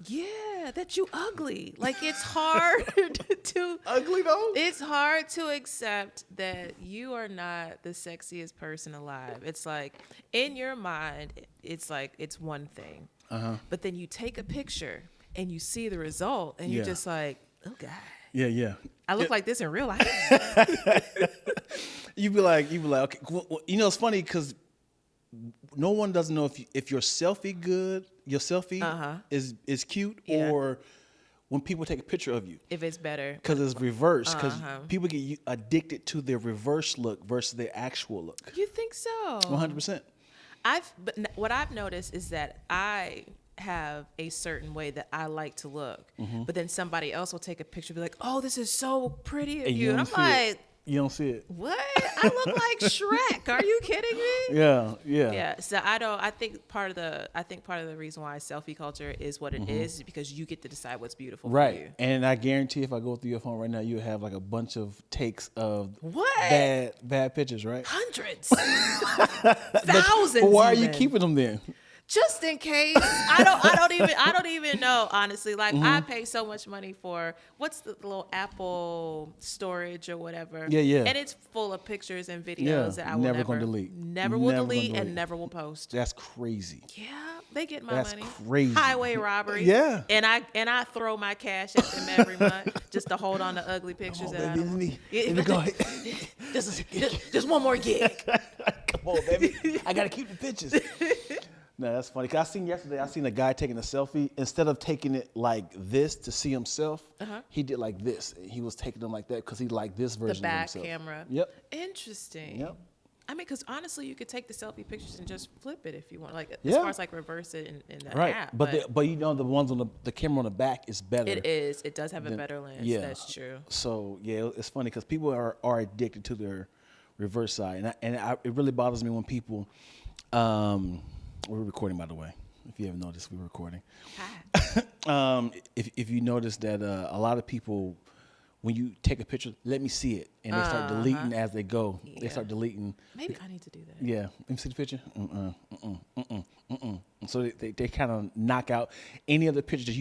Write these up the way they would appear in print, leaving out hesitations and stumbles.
Yeah, that you ugly. Like it's hard to Ugly though? it's hard to accept that you are not the sexiest person alive. It's like in your mind, it's like it's one thing. But then you take a picture and you see the result and you're just like, oh God. Yeah. I look like this in real life. You be like, okay. Well, it's funny because no one doesn't know if your selfie is cute or when people take a picture of you. If it's better. Because it's reversed. Because people get addicted to their reverse look versus their actual look. You think so? 100%. But what I've noticed is that I have a certain way that I like to look, but then somebody else will take a picture and be like, oh, this is so pretty of you. And I'm like, you don't see it. What? I look like Shrek. Are you kidding me? Yeah. So I think part of the reason why selfie culture is what it is because you get to decide what's beautiful for you. And I guarantee if I go through your phone right now, you have like a bunch of takes of what? Bad pictures, right? Hundreds. Thousands. But why are you keeping them then? Just in case. I don't even know, honestly. Like I pay so much money for what's the little Apple storage or whatever. Yeah. And it's full of pictures and videos that I will never gonna delete. Never will delete and never will post. That's crazy. Yeah, they get my money. That's crazy. Highway robbery. Yeah. And I throw my cash at them every month just to hold on to ugly pictures. Let me go ahead. Just one more gig. Come on, baby. I gotta keep the pictures. No, that's funny. 'Cause I seen a guy taking a selfie. Instead of taking it like this to see himself, he did like this. He was taking them like that because he liked this version the of back himself. camera. Yep. Interesting. Yep. I mean, because honestly, you could take the selfie pictures and just flip it if you want. Like as far as like reverse it in the app. But the ones on the camera on the back is better. It is. It does have a better lens. Yeah. That's true. So yeah, it's funny because people are addicted to their reverse side, and it really bothers me when people. We're recording, by the way. If you haven't noticed, we're recording. Hi. If you notice that a lot of people, when you take a picture, let me see it, and they start deleting as they go. Yeah. They start deleting. Maybe I need to do that. Yeah. Let me see the picture. So they kind of knock out any of the pictures that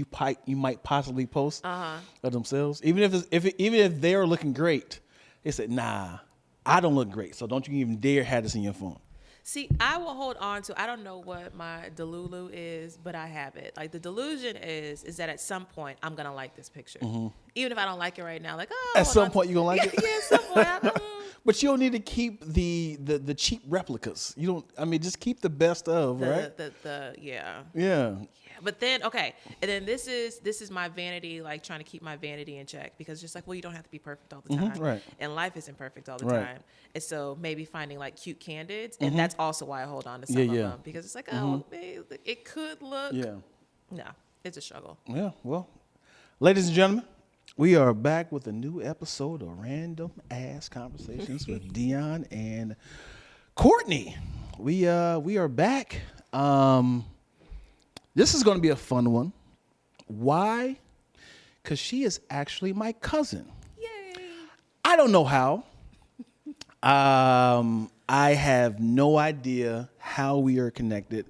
you might possibly post of themselves, even if they're looking great. They said, "Nah, I don't look great, so don't you even dare have this in your phone." See, I will hold on to, I don't know what my delulu is, but I have it. Like the delusion is that at some point I'm going to like this picture. Even if I don't like it right now. Like, at some point you're going to like it? Yeah, at some point. But you don't need to keep the cheap replicas. You don't, I mean, just keep the best of, right? Yeah. But then, okay, and then this is my vanity, like trying to keep my vanity in check because just like, well, you don't have to be perfect all the time. Right. And life isn't perfect all the time. And so maybe finding like cute candids, and that's also why I hold on to some of them because it's like, oh, it could look. Yeah. No, it's a struggle. Yeah, well, ladies and gentlemen, we are back with a new episode of Random Ass Conversations with Dion and Kourtney. We are back. This is going to be a fun one. Why? Because she is actually my cousin. Yay! I don't know how. I have no idea how we are connected.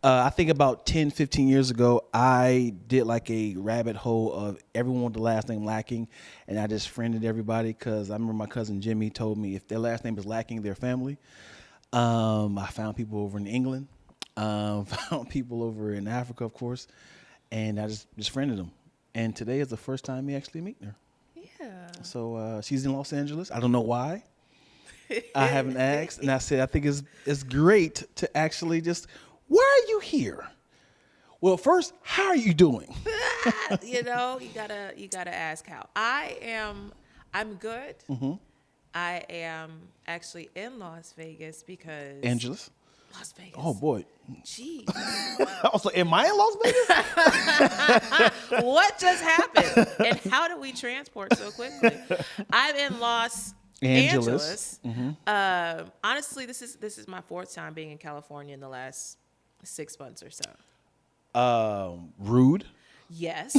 I think about 10, 15 years ago, I did like a rabbit hole of everyone with the last name Lacking, and I just friended everybody because I remember my cousin Jimmy told me if their last name is Lacking, they're family. I found people over in England. Found people over in Africa, of course, and I just friended them. And today is the first time me actually meeting her. Yeah. So she's in Los Angeles. I don't know why. I haven't asked, and I said I think it's great to actually just. Why are you here? Well, first, how are you doing? You gotta ask how. I'm good. I am actually in Las Vegas because Angeles. Las Vegas. Oh boy. Jeez. I was like, am I in Las Vegas? What just happened? And how did we transport so quickly? I'm in Los Angeles. Honestly, this is my fourth time being in California in the last 6 months or so. Rude. Yes.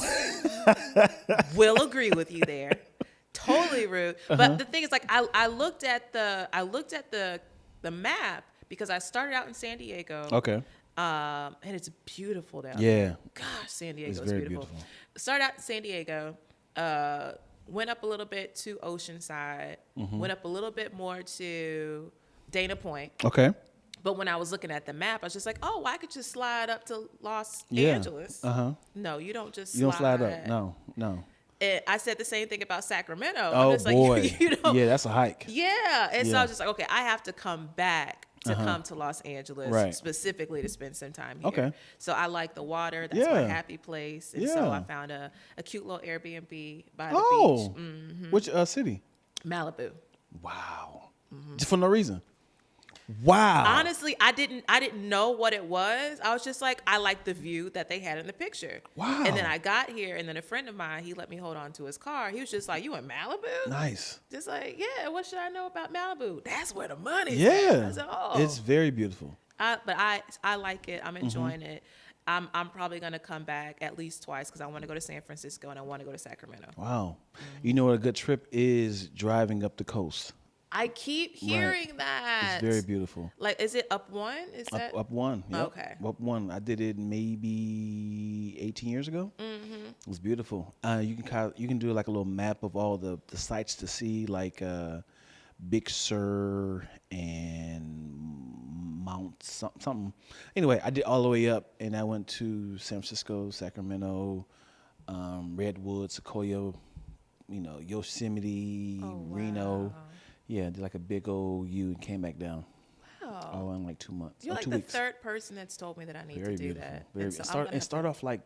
Will agree with you there. Totally rude. But the thing is, like, I looked at the map because I started out in San Diego. Okay. And it's beautiful down Yeah. there. Gosh, San Diego is very beautiful. beautiful. Started out in San Diego, went up a little bit to Oceanside, went up a little bit more to Dana Point. Okay. But when I was looking at the map, I was just like, oh, I could just slide up to Los Yeah. Angeles. No, you don't just You don't slide up. No. And I said the same thing about Sacramento. Oh, I'm just boy. Like, you know, yeah, that's a hike. yeah. And so Yeah. I was just like, okay, I have to come back to come to Los Angeles Right. specifically to spend some time here. Okay. So I like the water. That's my Yeah. happy place. And so Yeah. I found a cute little Airbnb by the Oh. beach. Which city? Malibu. Wow. Just for no reason. Wow. Honestly, I didn't know what it was. I was just like, I like the view that they had in the picture. Wow. And then I got here, and then a friend of mine, he let me hold on to his car. He was just like, "You in Malibu?" Nice. Just like, yeah. What should I know about Malibu? That's where the money's Yeah. at. I said, oh. It's very beautiful. But I like it. I'm enjoying it. I'm probably gonna come back at least twice because I want to go to San Francisco and I want to go to Sacramento. Wow. You know what a good trip is? Driving up the coast. I keep hearing that. It's very beautiful. Like, is it up one? Is that Up one. Yep. Okay. Up one. I did it maybe 18 years ago. It was beautiful. You can do like a little map of all the sites to see, like Big Sur and Mount something. Anyway, I did all the way up, and I went to San Francisco, Sacramento, Redwood, Sequoia, Yosemite, Reno. Yeah, did like a big old U and came back down. Wow. All in like 2 months. You're like 2 the weeks. third person that's told me that I need Very to do beautiful. that. Very And so I'm start gonna and have start to- off like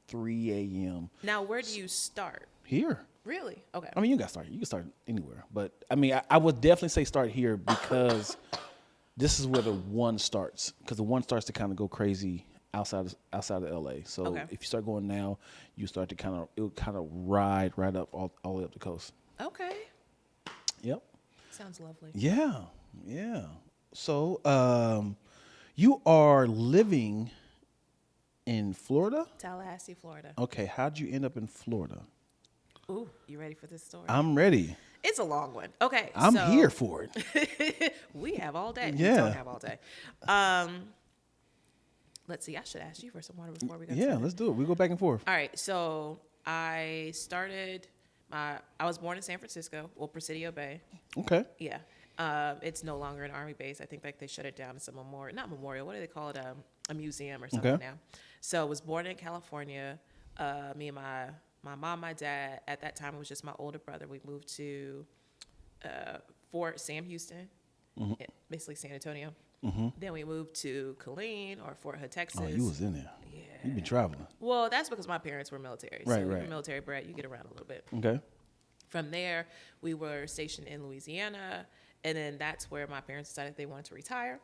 3 a.m. Now, where do you start? here. Really? Okay. I mean, you got to start. You can start anywhere, but I mean, I would definitely say start here because this is where the one starts. Because the one starts to kind of go crazy outside of LA. So Okay. if you start going now, you start to it'll kind of ride right up all the way up the coast. Okay. Yep. Sounds lovely. Yeah. Yeah. So you are living in Florida? Tallahassee, Florida. Okay. How'd you end up in Florida? Ooh, you ready for this story? I'm ready. It's a long one. Okay. I'm so here for it. we have all day. Yeah. We don't have all day. Let's see. I should ask you for some water before we go. Yeah, let's do it. We go back and forth. All right. So I started. I was born in San Francisco, Presidio Bay. Okay. Yeah. It's no longer an Army base. I think like they shut it down. It's a memorial, not memorial. What do they call it? A museum or something now. So I was born in California. Me and my mom, my dad. At that time, it was just my older brother. We moved to Fort Sam Houston, basically San Antonio. Then we moved to Killeen or Fort Hood, Texas. Oh, you was in there. Yeah. You've been traveling. Well, that's because my parents were military. Right, so if right. you're military bred, you get around a little bit. Okay. From there, we were stationed in Louisiana, and then that's where my parents decided they wanted to retire.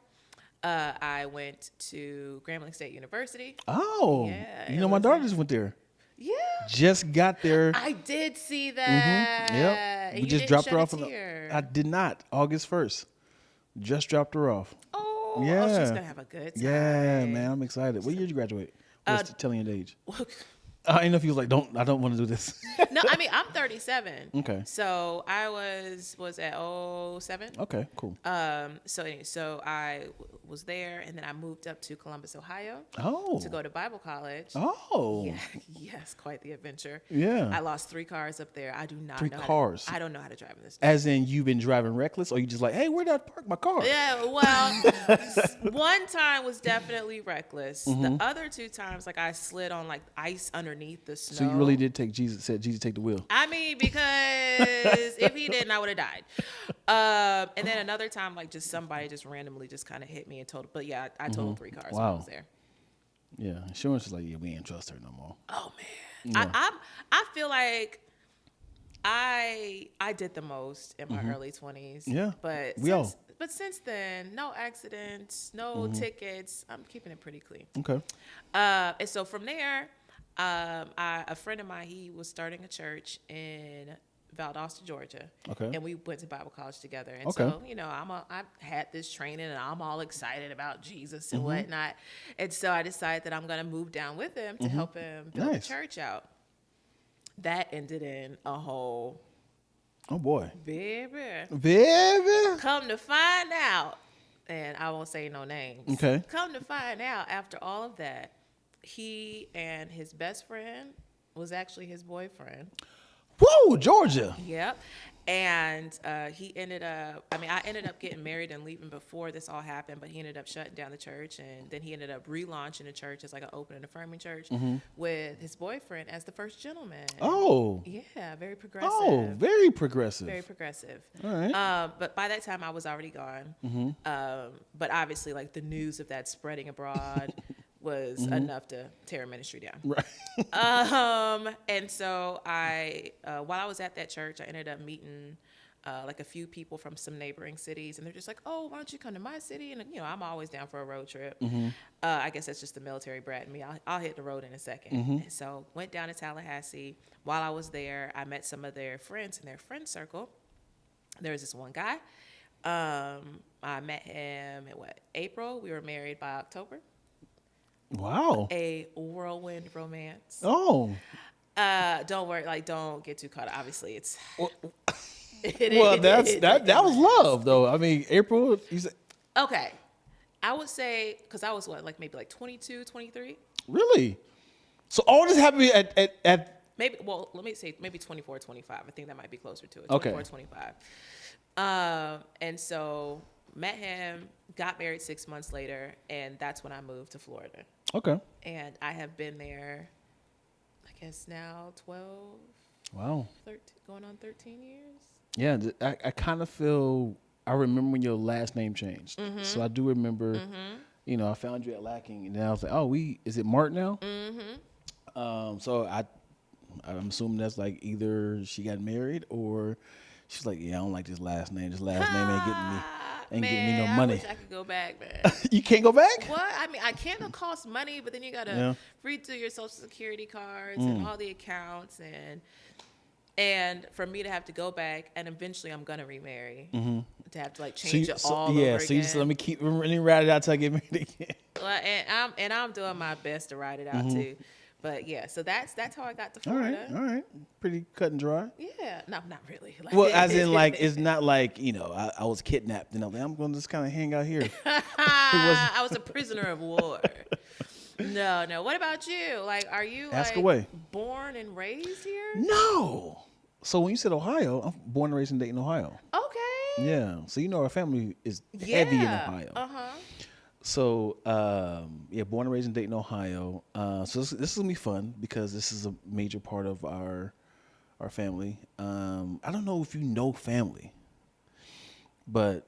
I went to Grambling State University. Oh. Yeah, You it know, my was daughter just went there. Yeah. Just got there. I did see that. Yep. And We you just didn't dropped shed her a off. tear. I did not. August 1st. Just dropped her off. Oh, Yeah. she's going to have a good time. Yeah, man. I'm excited. What year did you graduate? Just telling your age. No, I didn't know if you was like, I don't want to do this. I mean, I'm 37. Okay. So I was at 07. Okay, cool. So I was there, and then I moved up to Columbus, Ohio, Oh. to go to Bible college. Oh. Yeah, yes, quite the adventure. Yeah. I lost 3 cars up there. I do not 3 know cars? I don't know how to drive in this. As in you've been driving reckless, or you just like, hey, where did I park my car? Yeah, well, one time was definitely reckless. The other 2 times, like I slid on like ice underneath the snow. So you really did take Jesus, said Jesus take the wheel. I mean, because if he didn't, I would have died. And then another time, like just somebody just randomly just kind of hit me and totaled. But yeah, I totaled 3 cars when I was there. Yeah, insurance is like, yeah, we ain't trust her no more. Oh man, Yeah. I feel like I did the most in my early 20s. Yeah, but since then, no accidents, no tickets. I'm keeping it pretty clean. Okay. And so from there, a friend of mine, he was starting a church in Valdosta, Georgia. Okay. And we went to Bible college together. And Okay. so, I had this training, and I'm all excited about Jesus and whatnot. And so I decided that I'm going to move down with him to help him build Nice. the church out. That ended in a whole Oh boy. baby. Baby. Come to find out, and I won't say no names. Okay. Come to find out, after all of that, he and his best friend was actually his boyfriend. Whoa, Georgia. Yep. And he ended up, I mean, I ended up getting married and leaving before this all happened, but he ended up shutting down the church. And then he ended up relaunching the church as like an open and affirming church with his boyfriend as the first gentleman. Oh. Yeah, very progressive. Oh, very progressive. Very progressive. All right. But by that time, I was already gone. But obviously, like the news of that spreading abroad was enough to tear a ministry down. Right. And so while I was at that church, I ended up meeting like a few people from some neighboring cities, and they're just like, "Oh, why don't you come to my city?" And I'm always down for a road trip. I guess that's just the military brat in me. I'll hit the road in a second. And so went down to Tallahassee. While I was there, I met some of their friends in their friend circle. There was this one guy. I met him in April. We were married by October. Wow. A whirlwind romance. Oh. Don't worry, like don't get too caught up. Obviously, it's Well, that was love, though. I mean, April. You said, okay. I would say because I was maybe 22, 23. really? So all this happened at Maybe let me say maybe 24, 25. I think that might be closer to it. Okay. 24, 25. And so met him, got married 6 months later, and that's when I moved to Florida. Okay. And I have been there, I guess now 12, Wow. 13, going on 13 years. Yeah, I kind of feel. I remember when your last name changed, so I do remember. I found you at Lacking, and then I was like, "Oh, is it Martin now?" So I'm assuming that's like either she got married or she's like, "Yeah, I don't like this last name. This last name ain't getting me no money." I wish I could go back, man. You can't go back? What? I mean, I can. It'll cost money, but then you gotta read through your social security cards and all the accounts, and for me to have to go back, and eventually I'm gonna remarry, to have to change it all over again. So you just let me ride it out till I get married again. Well, and I'm doing my best to ride it out too. But yeah, so that's how I got to Florida. All right. Pretty cut and dry. Yeah, no, not really. Well, as in it's not like, I was kidnapped and I'm going to just kind of hang out here. I was a prisoner of war. No. What about you? Are you Ask away. Born and raised here? No. So when you said Ohio, I'm born and raised in Dayton, Ohio. Okay. Yeah. So our family is heavy in Ohio. So, born and raised in Dayton, Ohio. So this is gonna be fun because this is a major part of our family. I don't know if you know family, but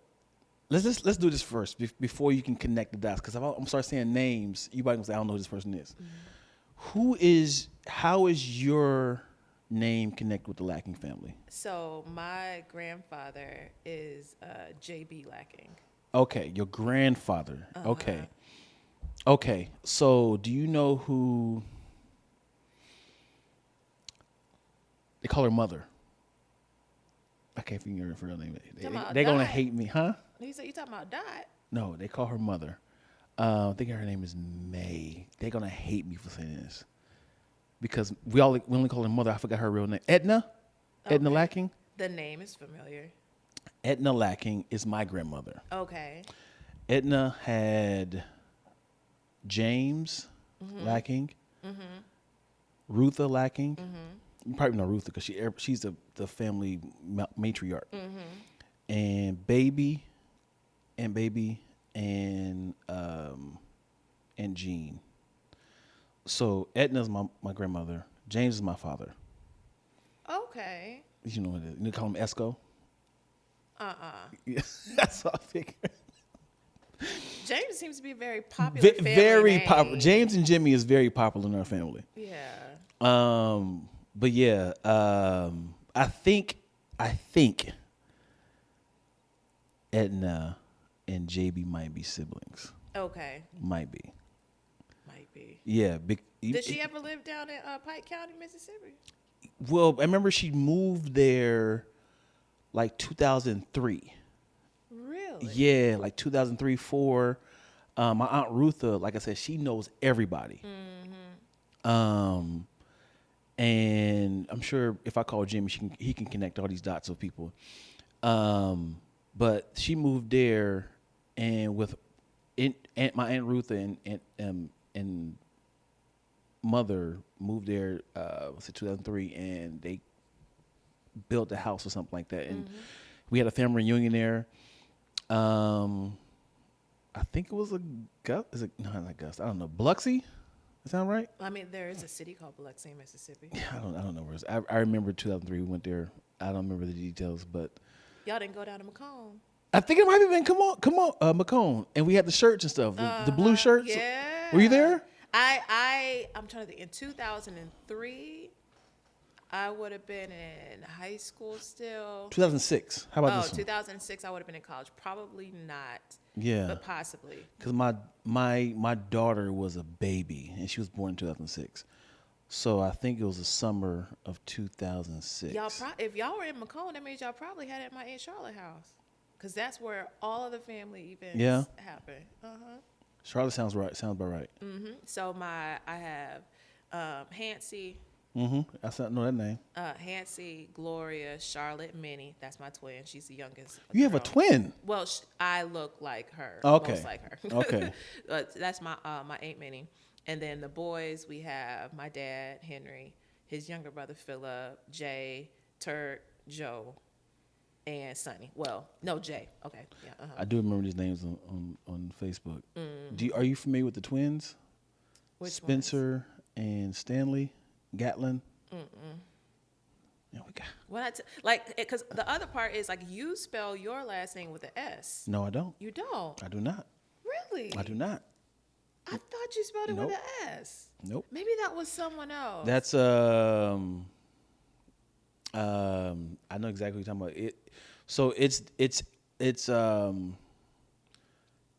let's do this first before you can connect the dots. Because I'm start saying names, you might say I don't know who this person is. How is your name connect with the Lacking family? So my grandfather is J.B. Lacking. Okay, your grandfather. Okay. So, do you know who they call her mother? I can't think of her real name. They're gonna hate me, huh? You talking about Dot? No, they call her mother. I think her name is May. They're gonna hate me for saying this because we only call her mother. I forgot her real name. Edna Lacking. The name is familiar. Edna Lacking is my grandmother. Okay. Edna had James Lacking, Rutha Lacking. You probably know Rutha because she's the family matriarch. And Baby, and Jean. So Edna's my grandmother. James is my father. Okay. You know what it is. You call him Esco? Yeah, that's what I figured. James seems to be a very popular family very name. popular. James and Jimmy is very popular in our family. Yeah. But yeah, I think Edna and JB might be siblings. Okay. Might be. Yeah. Big. Did she ever live down in Pike County, Mississippi? Well, I remember she moved there like 2003. Really? Yeah, like 2003, 4. My Aunt Rutha, like I said, she knows everybody. And I'm sure if I call Jimmy, he can connect all these dots of people. But she moved there and with my Aunt Ruth and mother moved there. Was it 2003, and they built a house or something like that, and we had a family reunion there. I think it was Gus. Is it no, not Gus? I don't know. Biloxi. Is that right? I mean, there is a city called Biloxi, Mississippi. Yeah, I don't know where it's. I remember 2003. We went there. I don't remember the details, but Y'all didn't go down to Macomb. I think it might have been. Come on, Macomb, and we had the shirts and stuff. The blue shirts. Yeah. Were you there? I'm trying to think. In 2003, I would have been in high school still. 2006. How about this one? 2006, I would have been in college. Probably not. Yeah. But possibly. Because my daughter was a baby, and she was born in 2006. So I think it was the summer of 2006. If y'all were in Macomb, that means y'all probably had it at my Aunt Charlotte house. Because that's where all of the family events happen. Charlotte sounds right. Sounds about right. So I have Hancy. I know that name. Hancy, Gloria, Charlotte, Minnie. That's my twin. She's the youngest. You have a twin? Well, I look like her. Okay. Most like her. Okay. That's my Aunt Minnie. And then the boys, we have my dad, Henry, his younger brother, Philip, Jay, Turk, Joe, and Sonny. Well, no, Jay. Okay. Yeah. I do remember these names on Facebook. Are you familiar with the twins? Which Spencer and Stanley Gatlin? Yeah, because the other part is like you spell your last name with an S. No, I don't. You don't. I do not. Really? I do not. I thought you spelled it with an S. Nope. Maybe that was someone else. That's I know exactly what you're talking about. So it's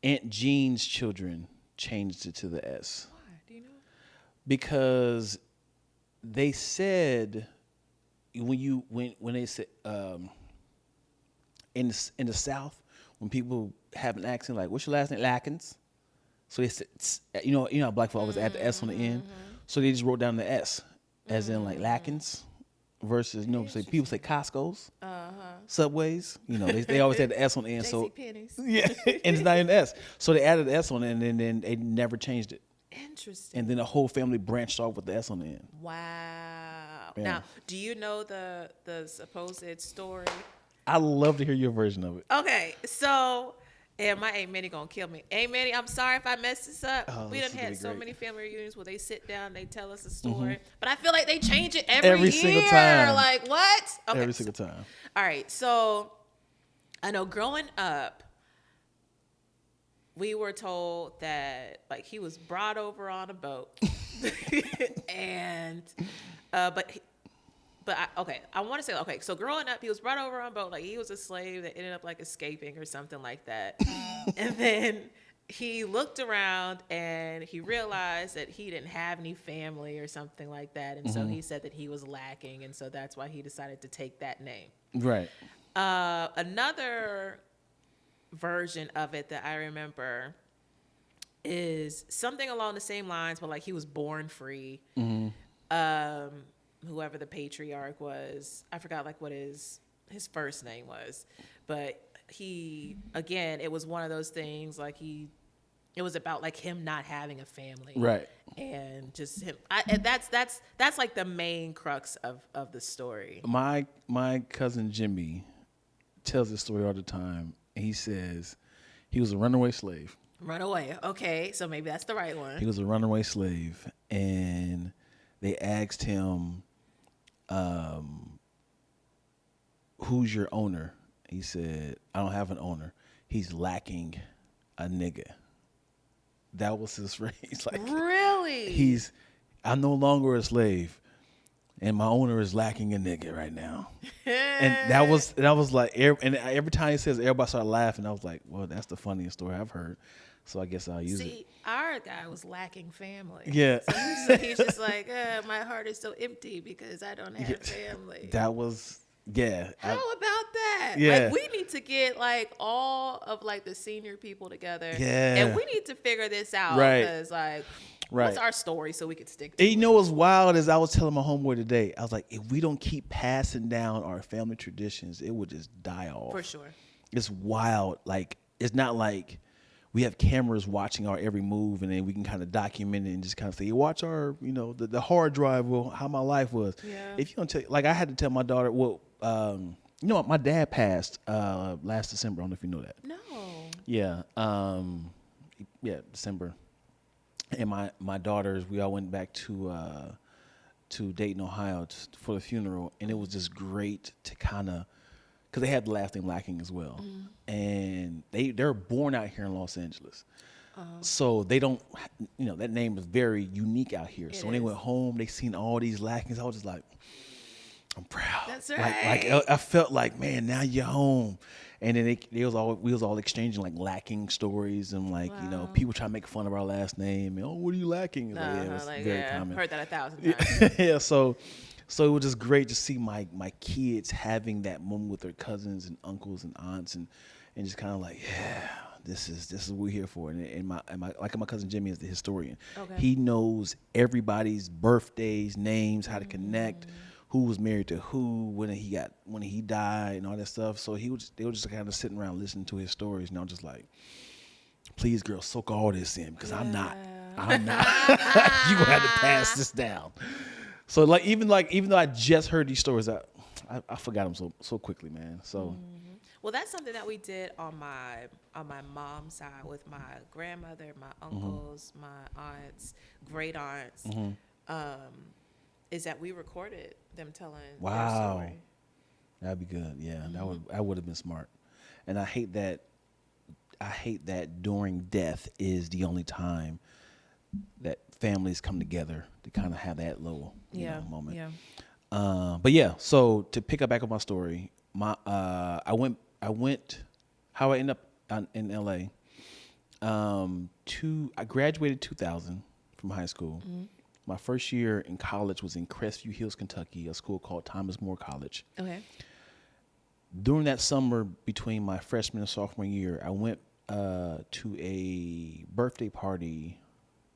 Aunt Jean's children changed it to the S. Why? Do you know? Because they said when they said in the South, when people have an accent like, what's your last name? Lackins. So they said, you know how black folk always add the S on the end. So they just wrote down the S as in like Lackins versus, say people say Costco's, Subways. They always had the S on the end. So JCPenney's. yeah, and it's not in the S. So they added the S on it, and then they never changed it. Interesting. And then the whole family branched off with the S on the end. Wow. Yeah. Now, do you know the supposed story? I love to hear your version of it. Okay, so my Aunt Minnie gonna kill me. Aunt Minnie, I'm sorry if I messed this up. We done had so many family reunions where they sit down, they tell us a story, but I feel like they change it every year. Single time. Like what? Okay, Every single time. All right, so I know growing up, we were told that like he was brought over on a boat, and I want to say, okay, so growing up, he was brought over on a boat, like he was a slave that ended up like escaping or something like that. And then he looked around and he realized that he didn't have any family or something like that. And so he said that he was lacking. And so that's why he decided to take that name. Right. Another version of it that I remember is something along the same lines, but like he was born free. Whoever the patriarch was, I forgot like what his first name was, but it was one of those things like it was about like him not having a family, Right. And just him. And that's like the main crux of the story. My cousin Jimmy tells this story all the time. He says he was a runaway slave. Runaway, okay, so maybe that's the right one. He was a runaway slave, and they asked him, who's your owner? He said, I don't have an owner. He's lacking a nigga. That was his phrase. Like, really? I'm no longer a slave, and my owner is lacking a nigga right now. And that was like, and every time he says, everybody started laughing. I was like, well, that's the funniest story I've heard. So I guess I'll use it. See, our guy was lacking family. Yeah. So he's just like, my heart is so empty because I don't have family. That was, yeah. How about that? Yeah. Like, we need to get like all of like the senior people together. Yeah. And we need to figure this out. Right. Because like, what's our story so we could stick to And it? you know what's wild is I was telling my homeboy today, I was like, if we don't keep passing down our family traditions, it would just die off. For sure. It's wild. Like, it's not like we have cameras watching our every move, and then we can kind of document it and just kind of say, watch our, the hard drive, how my life was. Yeah. If you don't tell, like I had to tell my daughter, my dad passed last December. I don't know if you know that. No. Yeah. December. And my daughters, we all went back to Dayton, Ohio for the funeral, and it was just great to kind of, because they had the last name Lacking as well, and they're born out here in Los Angeles, so they don't, that name is very unique out here. So when they went home, they seen all these Lackings. I was just like, I'm proud. That's right. Like I felt like, man, now you're home. And then we was all exchanging like lacking stories, and like, people trying to make fun of our last name. And, what are you lacking? It was very common. Heard that 1,000 times. Yeah. So it was just great to see my kids having that moment with their cousins and uncles and aunts, and just kind of like, yeah, this is what we're here for. And my cousin Jimmy is the historian. Okay. He knows everybody's birthdays, names, how to connect, who was married to who, when he died, and all that stuff. So they were just kind of sitting around listening to his stories, and I'm just like, please, girl, soak all this in, because I'm not. You gonna have to pass this down. So even though I just heard these stories, I forgot them so quickly, man. So. Well, that's something that we did on my mom's side with my grandmother, my uncles, my aunts, great aunts. Is that we recorded them telling their story. That'd be good. Yeah, that would have been smart. And I hate that during death is the only time that families come together to kind of have that little moment. Yeah. But yeah, so to pick up back on my story, I went how I ended up in LA. I graduated 2000 from high school. My first year in college was in Crestview Hills, Kentucky, a school called Thomas More College. Okay. During that summer between my freshman and sophomore year, I went to a birthday party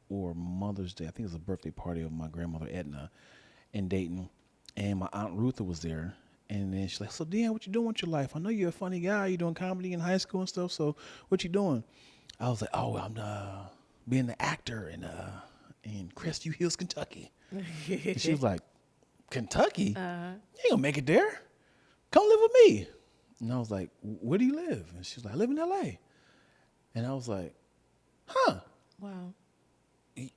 or Mother's Day. I think it was a birthday party of my grandmother Edna in Dayton, and my Aunt Rutha was there. And then she's like, "So, Dan, what you doing with your life? I know you're a funny guy. You're doing comedy in high school and stuff. So, what you doing?" I was like, "Oh, I'm being the actor in Crestview Hills, Kentucky." And she was like, "Kentucky? You ain't gonna make it there. Come live with me." And I was like, "Where do you live?" And she was like, "I live in LA." And I was like, "Huh." Wow.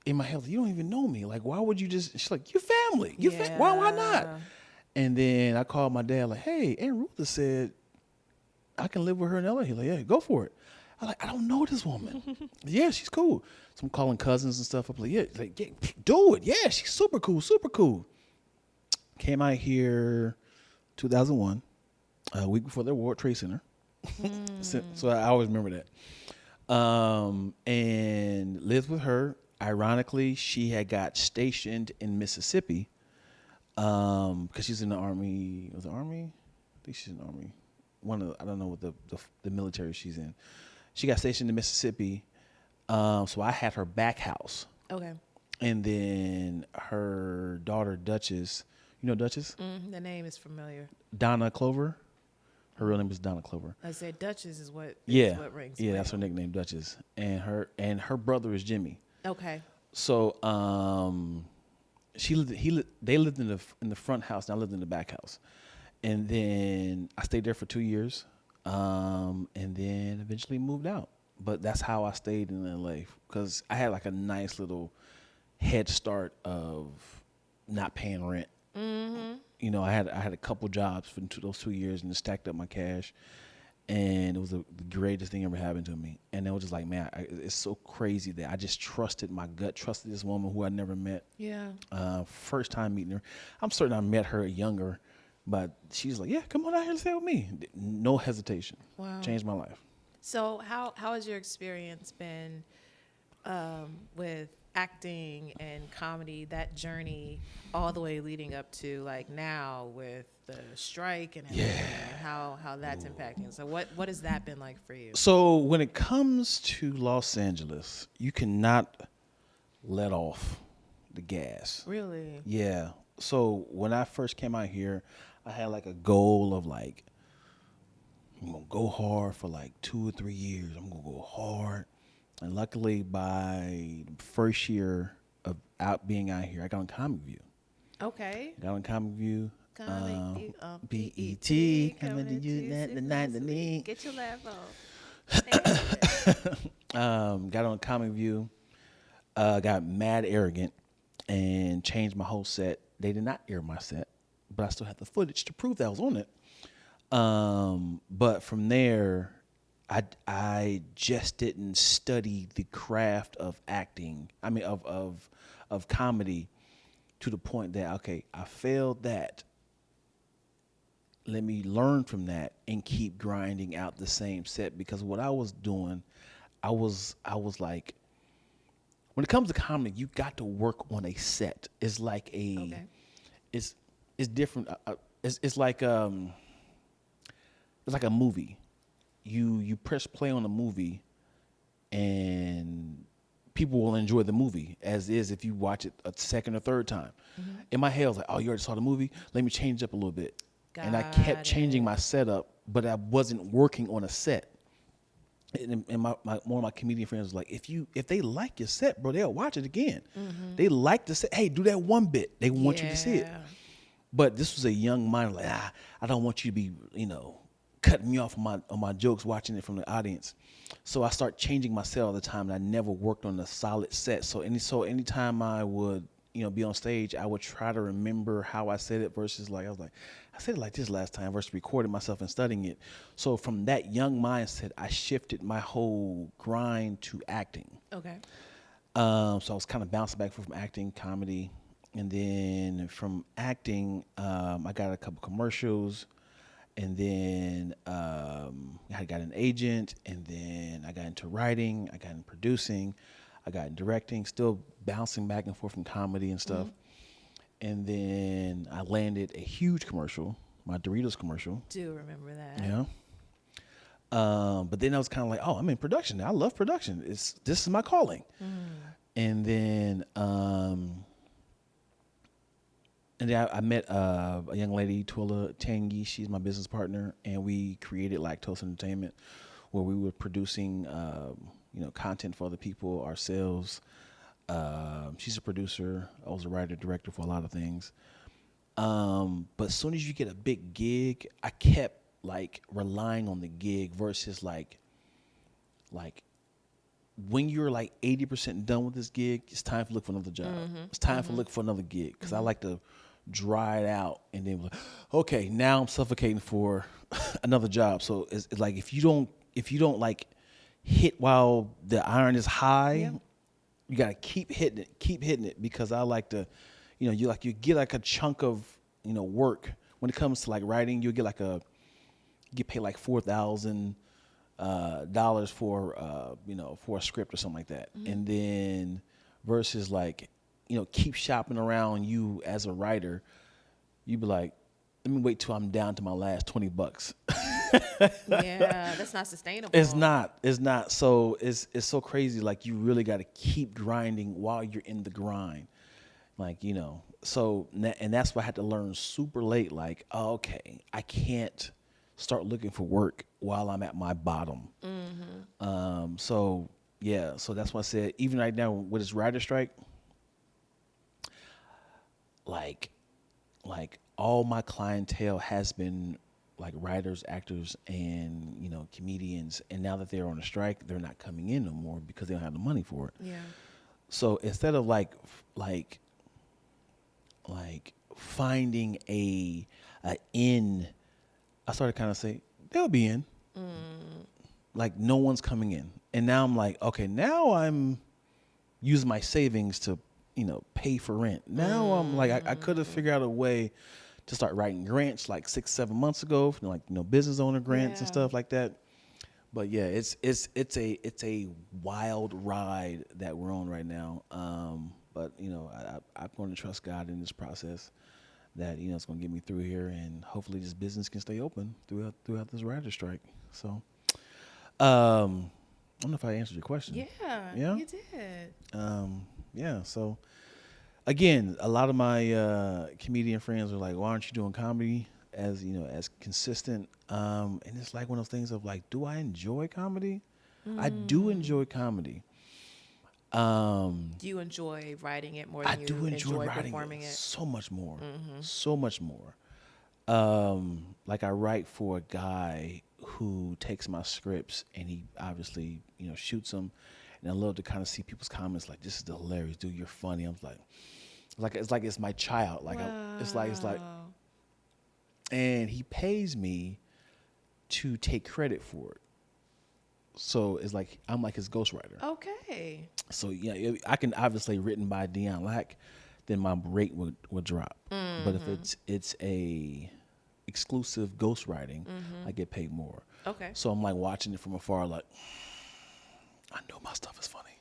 In my head, you don't even know me. Like, why would you just? She's like, "You're family. Why not?" And then I called my dad, like, "Hey, Aunt Rutha said I can live with her in LA." He's like, "Yeah, go for it." I'm like, "I don't know this woman." "Yeah, she's cool." So I'm calling cousins and stuff. I'm like, "Yeah, do it. Yeah, she's super cool, super cool." Came out here 2001, a week before the World Trade Center. So I always remember that. And lived with her. Ironically, she had got stationed in Mississippi because she's in the Army. Was it Army? I think she's in the Army. I don't know what the military she's in. She got stationed in Mississippi, so I had her back house. Okay. And then her daughter Duchess, you know Duchess? The name is familiar. Donna Clover. Her real name is Donna Clover. I said Duchess is what rings. Yeah, that's her nickname, Duchess. And her brother is Jimmy. Okay. So they lived in the front house, and I lived in the back house. And then I stayed there for 2 years, and then eventually moved out. But that's how I stayed in LA, because I had like a nice little head start of not paying rent. I had a couple jobs for those 2 years, and it stacked up my cash, and it was the greatest thing ever happened to me. And it was just like, man, it's so crazy that I just trusted my gut, trusted this woman who I never met. Yeah. First time meeting her, I'm certain I met her younger. But she's like, "Yeah, come on out here and stay with me." No hesitation. Wow. Changed my life. So how has your experience been with acting and comedy, that journey all the way leading up to like now with the strike and everything, and how that's impacting? So what has that been like for you? So when it comes to Los Angeles, you cannot let off the gas. Really? Yeah. So when I first came out here, I had like a goal of like, I'm gonna go hard for like 2 or 3 years. I'm gonna go hard. And luckily, by the first year of being out here, I got on Comic View. Okay. Got on Comic View. Comic View on BET BET coming to you to the night the knee. Get your laugh on. Got on Comic View. Got mad arrogant and changed my whole set. They did not air my set, but I still had the footage to prove that I was on it. But from there, I just didn't study the craft of acting. I mean, of comedy, to the point that, okay, I failed that. Let me learn from that and keep grinding out the same set, because what I was doing, I was like, when it comes to comedy, you got to work on a set. It's like it's different. It's like a movie. You press play on a movie, and people will enjoy the movie as is if you watch it a second or third time. Mm-hmm. In my head, I was like, oh, you already saw the movie? Let me change up a little bit. And I kept changing my setup, but I wasn't working on a set. And one of my comedian friends was like, if they like your set, bro, they'll watch it again. Mm-hmm. They like to say, hey, do that one bit. They want you to see it. But this was a young mind, like, I don't want you to be, cutting me off on my jokes, watching it from the audience. So I start changing my set all the time, and I never worked on a solid set. So anytime I would, be on stage, I would try to remember how I said it versus I said it like this last time versus recording myself and studying it. So from that young mindset, I shifted my whole grind to acting. Okay. So I was kind of bouncing back from acting, comedy. And then from acting, I got a couple commercials. And then I got an agent. And then I got into writing. I got into producing. I got into directing. Still bouncing back and forth from comedy and stuff. Mm-hmm. And then I landed a huge commercial, my Doritos commercial. Do remember that. Yeah. But then I was kind of like, oh, I'm in production now. I love production. This is my calling. Mm. And then I met a young lady, Twila Tangi. She's my business partner, and we created Lacktoast Entertainment, where we were producing, content for other people, ourselves. She's a producer. I was a writer, director for a lot of things. But as soon as you get a big gig, I kept relying on the gig versus when you're 80% done with this gig, it's time to look for another job. Mm-hmm. It's time to look for another gig, because I like to dry it out and then okay, now I'm suffocating for another job. So it's like if you don't hit while the iron is high, you gotta keep hitting it, because I like to, you get a chunk of work. When it comes to writing, you get paid $4,000 for a script or something like that. Mm-hmm. And then versus keep shopping around you as a writer, you be like, let me wait till I'm down to my last $20. Yeah, that's not sustainable. It's not. So it's so crazy. You really got to keep grinding while you're in the grind. So, and that's why I had to learn super late. Okay, I can't start looking for work while I'm at my bottom. Mm-hmm. So that's why I said, even right now with this writer strike, all my clientele has been writers, actors, and comedians. And now that they're on a strike, they're not coming in no more because they don't have the money for it. Yeah. So instead of finding a in, I started kind of say they'll be in. No one's coming in, and now I'm okay, now I'm using my savings to pay for rent. Now I'm I could have figured out a way to start writing grants 6-7 months ago, business owner grants and stuff like that. But yeah, it's a wild ride that we're on right now. But I'm going to trust God in this process, that it's going to get me through here, and hopefully this business can stay open throughout this writer strike. So, I don't know if I answered your question. Yeah, you did. So again, a lot of my comedian friends are like, why aren't you doing comedy as consistent? And it's one of those things of do I enjoy comedy? I do enjoy comedy. Do you enjoy writing it more than you enjoy performing it? So much more. So much more. Like I write for a guy who takes my scripts and he obviously, shoots them. And I love to kind of see people's comments like, "This is hilarious, dude. You're funny." I'm like it's my child. Like it's like, and he pays me to take credit for it. So it's like I'm like his ghostwriter. Okay. So yeah, I can obviously written by Deion Lack, then my rate would drop. But if it's a exclusive ghostwriting, I get paid more. Okay. So I'm like watching it from afar, like I know my stuff is funny.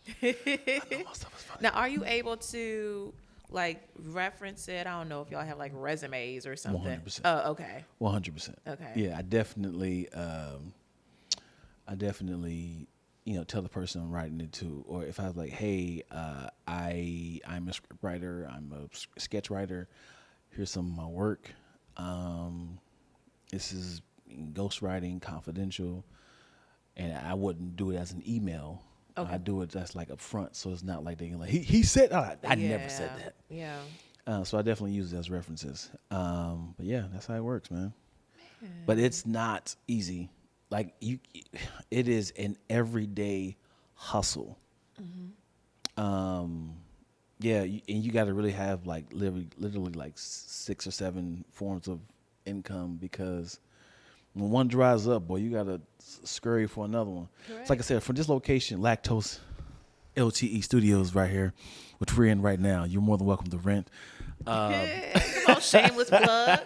Now, are you able to like reference it? I don't know if y'all have like resumes or something. 100%. Oh, okay. 100%. Okay. Yeah, I definitely, tell the person I'm writing it to, or if I was like, "Hey, I'm a script writer, I'm a sketch writer. Here's some of my work. This is ghostwriting, confidential, and I wouldn't do it as an email. Okay. I do it just like up front, so it's not like they can like he said, I never said that. Yeah. So I definitely use it as references. But yeah, that's how it works, man. But it's not easy. Like it is an everyday hustle. Yeah, and you got to really have like literally like 6 or 7 forms of income, because when one dries up, boy, you got to scurry for another one. Correct. It's like I said, for this location, Lacktoast LTE Studios right here, which we're in right now. You're more than welcome to rent. Come on, shameless plug.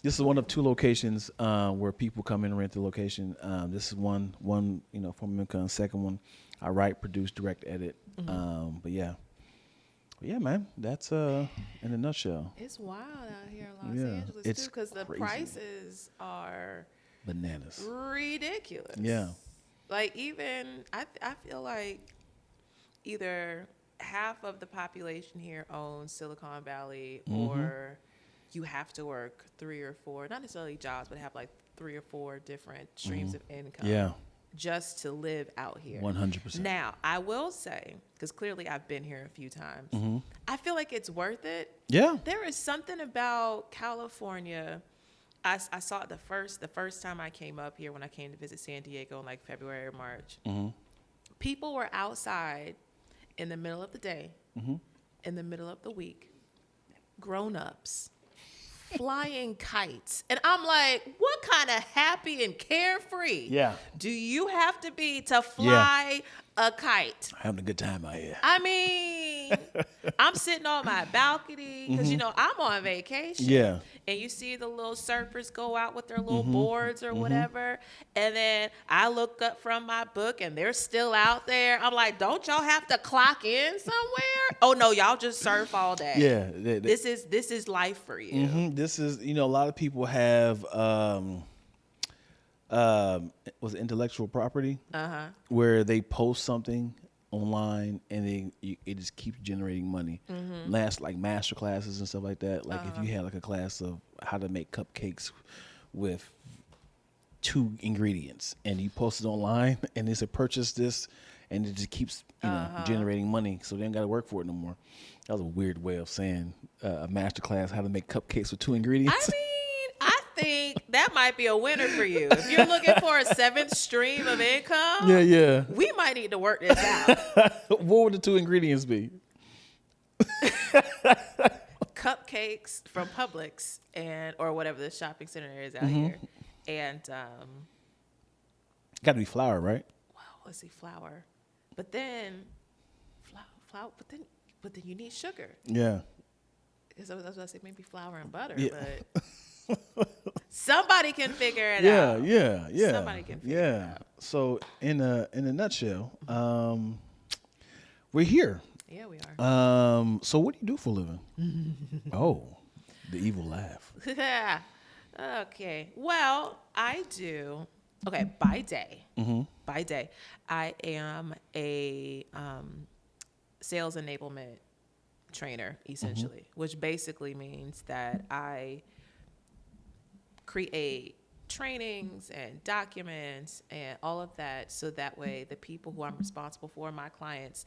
This is one of 2 locations where people come in and rent the location. This is one form of income. Second one, I write, produce, direct, edit. But yeah, man, that's in a nutshell. It's wild out here in Los Angeles too, because the prices are bananas, ridiculous. Yeah, like even I feel like either half of the population here owns Silicon Valley, or you have to work 3 or 4, not necessarily jobs, but have like 3 or 4 different streams of income. Yeah. Just to live out here. 100%. Now, I will say, because clearly I've been here a few times, I feel like it's worth it. Yeah. There is something about California. I saw it the first time I came up here, when I came to visit San Diego in like February or March. People were outside in the middle of the day, in the middle of the week, grown-ups, flying kites. And I'm like, what kind of happy and carefree do you have to be to fly a kite? Having a good time out here. I mean, I'm sitting on my balcony because, I'm on vacation. Yeah. And you see the little surfers go out with their little boards or whatever. And then I look up from my book and they're still out there. I'm like, don't y'all have to clock in somewhere? Oh, no, y'all just surf all day. Yeah. This is life for you. This is, a lot of people have, was it intellectual property? Where they post something online and it just keeps generating money. Like master classes and stuff like that. Like if you had like a class of how to make cupcakes with 2 ingredients and you post it online and they said purchase this, and it just keeps generating money, so they ain't got to work for it no more. That was a weird way of saying a master class how to make cupcakes with 2 ingredients. I mean, I think that might be a winner for you. If you're looking for a 7th stream of income, we might need to work this out. What would the 2 ingredients be? Cupcakes from Publix or whatever the shopping center is out here, and got to be flour, right? well, let's see, flour, but then flour, but then you need sugar. Yeah. So that's what I say, maybe flour and butter, but somebody can figure it out. Yeah. Somebody can figure it out. So in a nutshell, we're here. Yeah, we are. So what do you do for a living? Oh, the evil laugh. Okay. Well, I do. Okay, by day. By day, I am a sales enablement trainer, essentially, which basically means that I create trainings and documents and all of that, so that way the people who I'm responsible for, my clients,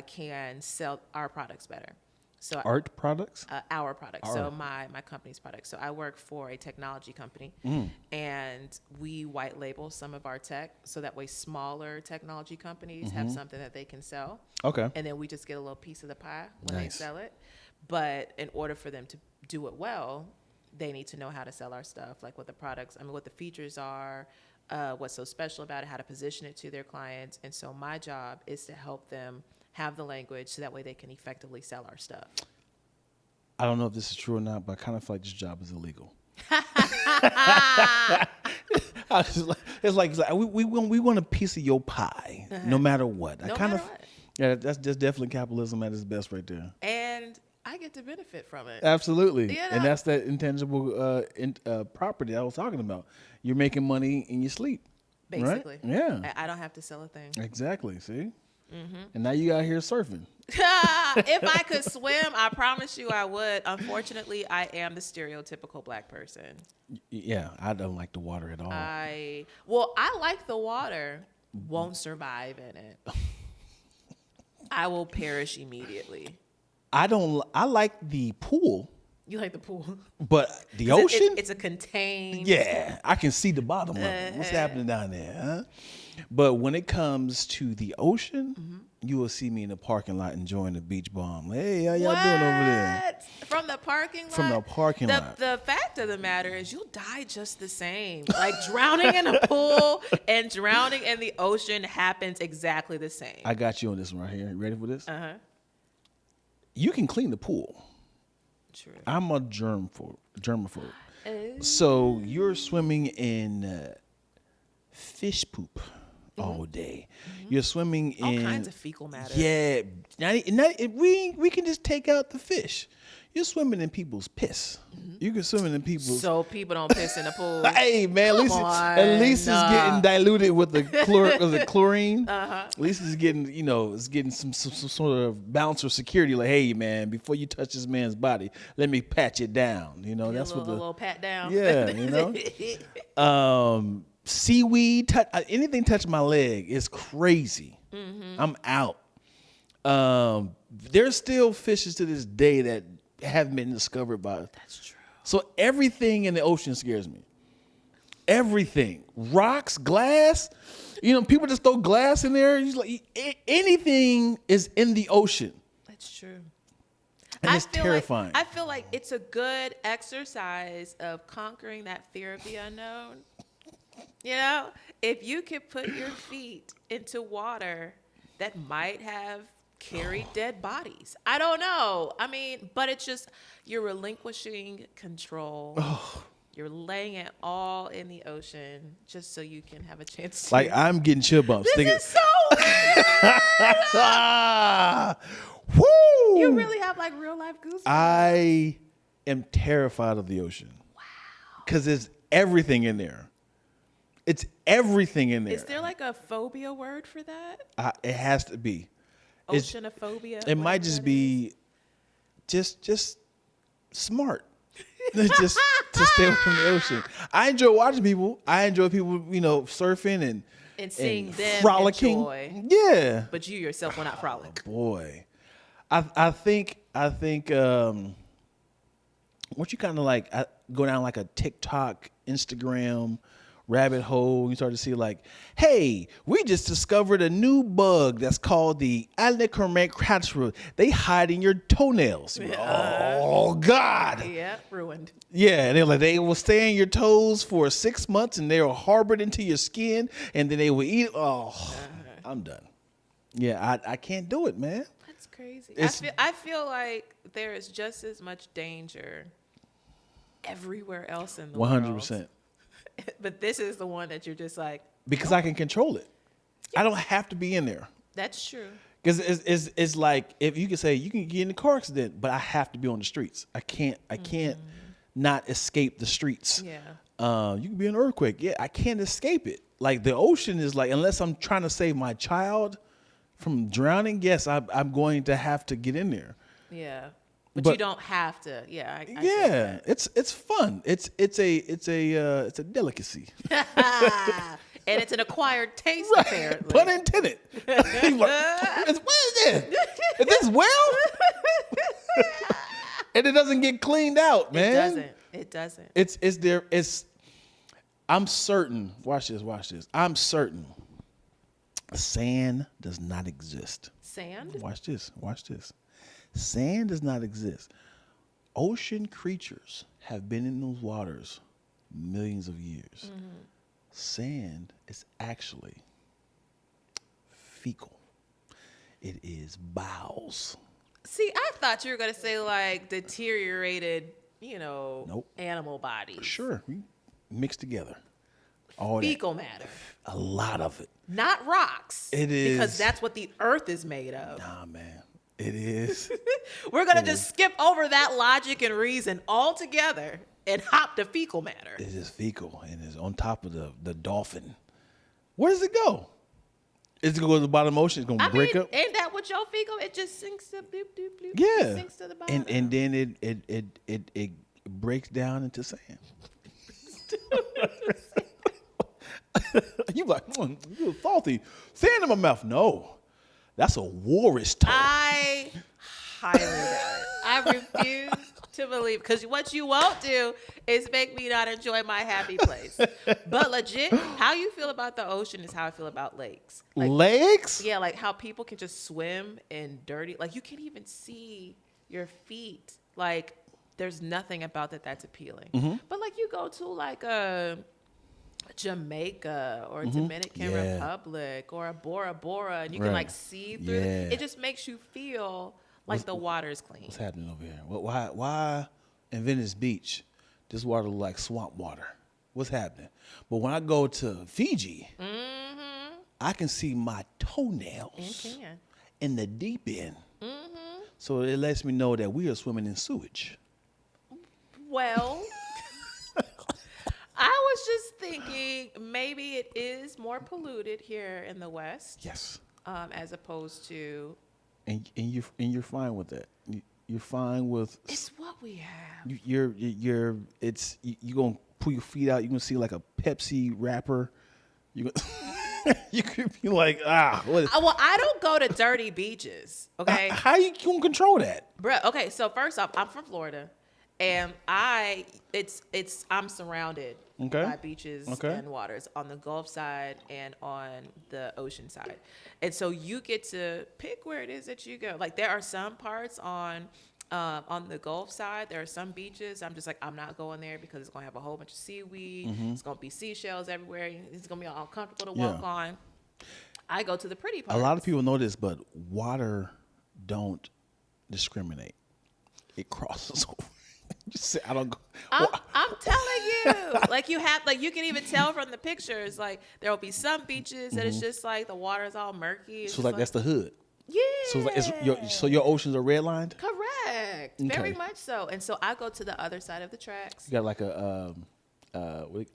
can sell our products better. So Art products? Our products. Our. So my company's products. So I work for a technology company, and we white label some of our tech, so that way smaller technology companies have something that they can sell. Okay. And then we just get a little piece of the pie when they Nice. sell it. But in order for them to do it well, they need to know how to sell our stuff, like what the products, what the features are, what's so special about it, how to position it to their clients. And so my job is to help them have the language so that way they can effectively sell our stuff. I don't know if this is true or not, but I kind of feel like this job is illegal. It's like we want a piece of your pie, no matter what. No matter what. Yeah, that's just definitely capitalism at its best right there. And I get to benefit from it. Absolutely. You know? And that's that intangible property I was talking about. You're making money in your sleep. Basically. Right? Yeah. I don't have to sell a thing. Exactly. See? And now you out here surfing. If I could swim, I promise you I would. Unfortunately, I am the stereotypical black person. Yeah, I don't like the water at all. I like the water, won't survive in it. I will perish immediately. I like the pool, You like the pool? but the ocean? It's a contained. Yeah, I can see the bottom of it. What's happening down there, huh? But when it comes to the ocean, you will see me in the parking lot enjoying the beach bomb. Hey, how y'all doing over there? From the parking lot? From the parking lot. The fact of the matter is you'll die just the same. Like drowning in a pool and drowning in the ocean happens exactly the same. I got you on this one right here. You ready for this? Uh-huh. You can clean the pool. True. I'm a germaphobe. So you're swimming in fish poop all day. You're swimming in all kinds of fecal matter. Yeah, we can just take out the fish. You're swimming in people's piss. You can swim in people's. So people don't piss in the pool. Hey man, at least it's getting diluted with the chlorine. At least it's getting some sort of balance or security. Like, hey man, before you touch this man's body, let me pat you down. That's what a little pat down. Yeah, seaweed, anything touch my leg is crazy. I'm out. There's still fishes to this day that haven't been discovered by. That's true. So everything in the ocean scares me. Everything, rocks, glass. People just throw glass in there. Anything is in the ocean. That's true. And it's terrifying. I feel like it's a good exercise of conquering that fear of the unknown. If you could put your feet into water that might have carried dead bodies. I don't know. But it's just, you're relinquishing control. You're laying it all in the ocean just so you can have a chance to. Like, I'm getting chill bumps. This is so weird. Woo! You really have like real life goosebumps. I am terrified of the ocean. Wow. Because there's everything in there. It's everything in there. Is there like a phobia word for that? It has to be. Oceanophobia? It might just be just smart. Just to stay away from the ocean. I enjoy watching people. I enjoy people, surfing and seeing them frolicking. Enjoy. Yeah. But you yourself will not frolic. Boy. I think once you kind of like go down like a TikTok, Instagram rabbit hole, you start to see like, hey, we just discovered a new bug that's called the Anacormacratera. They hide in your toenails. Oh God. Yeah, ruined. Yeah, and they're like, they will stay in your toes for 6 months and they will harbor it into your skin and then they will eat. I'm done. Yeah, I can't do it, man. That's crazy. I feel like there is just as much danger everywhere else in the 100%. world. But this is the one that you're just like. Because I can control it. Yeah. I don't have to be in there. That's true. Because it's like, if you can say you can get in a car accident, but I have to be on the streets. I can't not escape the streets. Yeah. You can be in an earthquake. Yeah, I can't escape it. Like the ocean is like, unless I'm trying to save my child from drowning, yes, I'm going to have to get in there. Yeah. But you don't have to. Yeah. I Yeah, it's fun. It's a delicacy. And it's an acquired taste, Right. apparently. Pun intended. He's like, what is this? Is this well? And it doesn't get cleaned out, man. It doesn't. It's there. I'm certain. Watch this. I'm certain. Sand does not exist. Sand? Watch this. Sand does not exist. Ocean creatures have been in those waters millions of years. Mm-hmm. Sand is actually fecal. It is bowels. See, I thought you were going to say like deteriorated, Nope. animal bodies. Sure. We mix together. All Fecal matter. A lot of it. Not rocks. It is. Because that's what the earth is made of. Nah, man. It is. We're going to just skip over that logic and reason altogether and hop to fecal matter. It is fecal and it's on top of the dolphin. Where does it go? Is it going to go to the bottom of the ocean? It's going to break up? Ain't that what your fecal? It just sinks to bloop, bloop, bloop. Yeah. It sinks to the bottom. And then it breaks down into sand. You like, you're salty. Sand in my mouth. No. That's a walrus tongue. I highly doubt it. I refuse to believe, because what you won't do is make me not enjoy my happy place. But legit, how you feel about the ocean is how I feel about lakes. Like, lakes? Yeah, like how people can just swim in dirty, like you can't even see your feet. Like there's nothing about that's appealing. Mm-hmm. But like you go to like a Jamaica or Dominican Republic or a Bora Bora, and you can like see through. Yeah. It just makes you feel like the water is clean. What's happening over here? Why in Venice Beach, this water look like swamp water? What's happening? But when I go to Fiji, I can see my toenails in the deep end. Mm-hmm. So it lets me know that we are swimming in sewage. Well, I was just thinking maybe it is more polluted here in the West. Yes. As opposed to. And you're fine with that. You're fine with. It's what we have. You're gonna pull your feet out. You're gonna see like a Pepsi wrapper. You could be like, what? Well, I don't go to dirty beaches. Okay. How you gonna control that, bro? Okay, so first off, I'm from Florida. And I'm surrounded by beaches and waters on the Gulf side and on the ocean side. And so you get to pick where it is that you go. Like there are some parts on the Gulf side, there are some beaches I'm just like, I'm not going there because it's going to have a whole bunch of seaweed. Mm-hmm. It's going to be seashells everywhere. It's going to be uncomfortable to walk on. I go to the pretty parts. A lot of people know this, but water don't discriminate. It crosses over. You say, I don't go. I'm telling you, like you can even tell from the pictures, like there will be some beaches that it's just like the water is all murky. It's so like that's the hood. Yeah. So so your oceans are redlined. Correct. Okay. Very much so. And so I go to the other side of the tracks. You got like a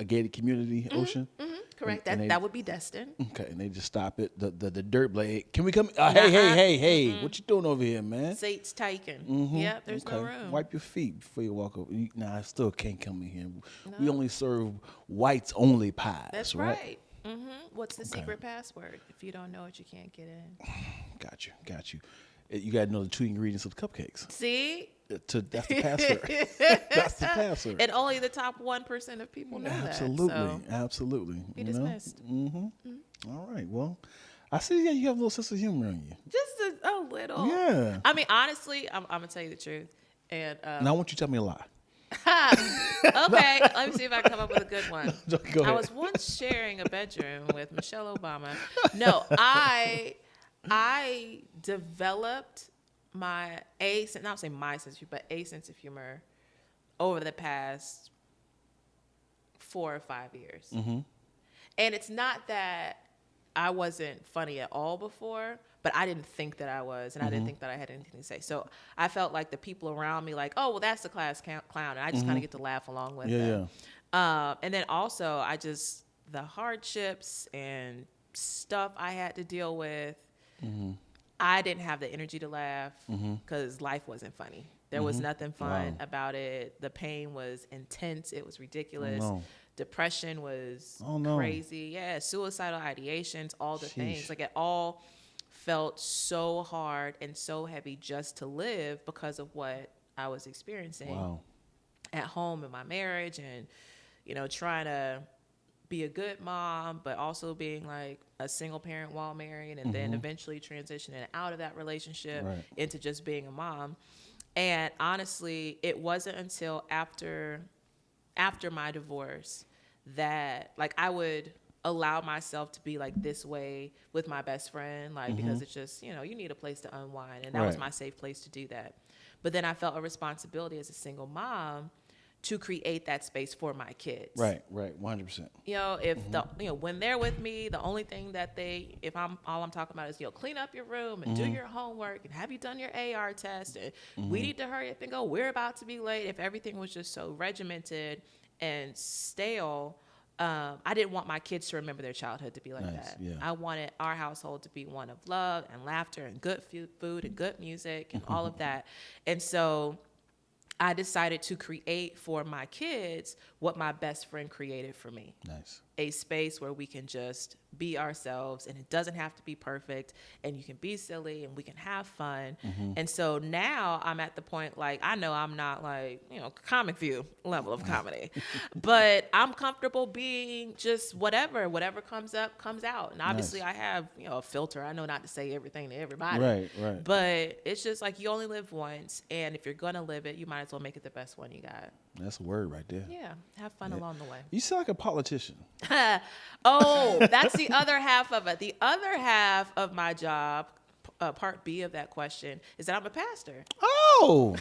gated community ocean. Mm-hmm. Correct. That would be Destin. Okay, and they just stop it. The dirt blade. Can we come? Hey! Mm-hmm. What you doing over here, man? Seats taken. Mm-hmm. Yep. There's no room. Wipe your feet before you walk over. Nah, I still can't come in here. No. We only serve whites only pies. That's right. Mm-hmm. What's the secret password? If you don't know it, you can't get in. Got you. You got to know the 2 ingredients of the cupcakes. See? That's the password. That's the password. And only the top 1% of people know that. Absolutely. Be dismissed. Mm-hmm. Mm-hmm. All right. Well, I see you have a little sense of humor on you. Just a little. Yeah. I mean, honestly, I'm going to tell you the truth. And now I want you to tell me a lie. Okay, let me see if I can come up with a good one. Go ahead. I was once sharing a bedroom with Michelle Obama. No, I developed my sense of humor, but a sense of humor over the past 4 or 5 years. Mm-hmm. And it's not that I wasn't funny at all before, but I didn't think that I was, and I didn't think that I had anything to say. So I felt like the people around me, like, oh, well, that's the class clown, and I just kind of get to laugh along with them. Yeah. And then also, the hardships and stuff I had to deal with, I didn't have the energy to laugh because life wasn't funny. There was nothing fun Wow. about it. The pain was intense. It was Oh ridiculous. no. Depression was Oh no. crazy. Yeah, suicidal ideations, all the things. Sheesh. Like it all felt so hard and so heavy just to live because of what I was experiencing Wow. at home in my marriage, and trying to be a good mom, but also being like a single parent while married, and then eventually transitioning out of that relationship Right. into just being a mom. And honestly, it wasn't until after my divorce that like I would allow myself to be like this way with my best friend, like because it's just, you need a place to unwind, and that was Right. my safe place to do that. But then I felt a responsibility as a single mom to create that space for my kids. Right. 100%. If when they're with me, the only thing that if all I'm talking about is, clean up your room and do your homework and have you done your AR test, and we need to hurry up and go, we're about to be late. If everything was just so regimented and stale, I didn't want my kids to remember their childhood to be like Nice, that. yeah. I wanted our household to be one of love and laughter and good food and good music and all of that. And so I decided to create for my kids what my best friend created for me. Nice. A space where we can just be ourselves, and it doesn't have to be perfect, and you can be silly and we can have fun. And so now I'm at the point, like, I know I'm not like, comic view level of comedy, but I'm comfortable being just whatever comes up, comes out. And obviously Nice. I have, a filter. I know not to say everything to everybody. Right. But it's just like you only live once, and if you're going to live it, you might as well make it the best one you got. That's a word right there. Yeah, have fun along the way. You sound like a politician. Oh, that's the other half of it. The other half of my job, part B of that question, is that I'm a pastor. Oh,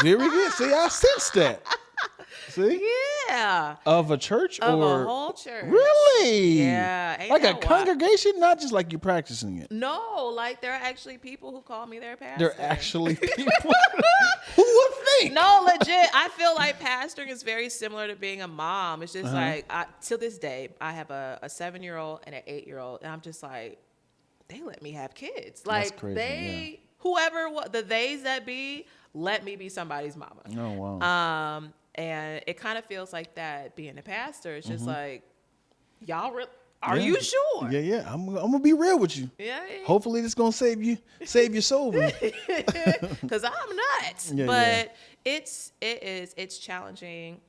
very good. See, I sensed that. See, Yeah. of a church Of or a whole church. really? Yeah. Ain't like a that wild? congregation, not just like you practicing it. No, like there are actually people who call me their pastor. They're actually people. Who would think? No, legit. I feel like pastoring is very similar to being a mom. It's just like, till this day, I have a 7-year-old and an 8-year-old, and I'm just like, they let me have kids. Like, crazy, whoever, the theys that be, let me be somebody's mama. Oh wow. And it kind of feels like that being a pastor. It's just like, y'all, are Yeah. you sure? Yeah. I'm gonna be real with you. Yeah. Hopefully, this gonna save your soul. Because I'm nuts. Yeah, but it's challenging.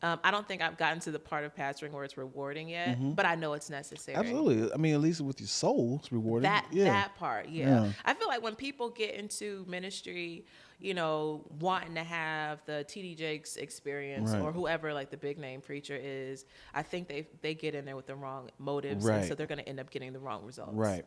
I don't think I've gotten to the part of pastoring where it's rewarding yet, but I know it's necessary. Absolutely. I mean, at least with your soul, it's rewarding. That part, yeah. Yeah. I feel like when people get into ministry, wanting to have the TD Jakes experience, Right. or whoever like the big name preacher is, I think they get in there with the wrong motives, and Right. so they're going to end up getting the wrong results. Right.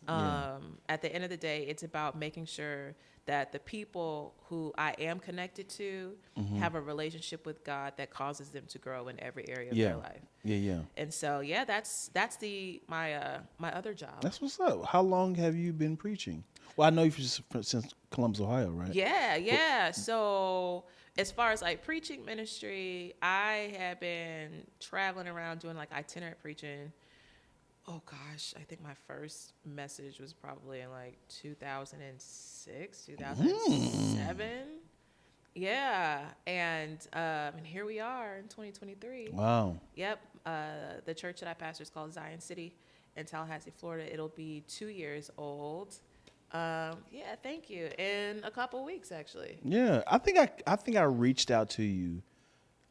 Yeah. At the end of the day, it's about making sure that the people who I am connected to have a relationship with God that causes them to grow in every area of their life. Yeah. And so, yeah, that's my other job. That's what's up. How long have you been preaching? Well, I know you since Columbus, Ohio, right? Yeah. So as far as like preaching ministry, I have been traveling around doing like itinerant preaching. Oh gosh, I think my first message was probably in like 2006, 2007. Yeah, and here we are in 2023. Wow. Yep, the church that I pastor is called Zion City in Tallahassee, Florida. It'll be 2 years old. Yeah, thank you. In a couple weeks, actually. Yeah, I think I reached out to you,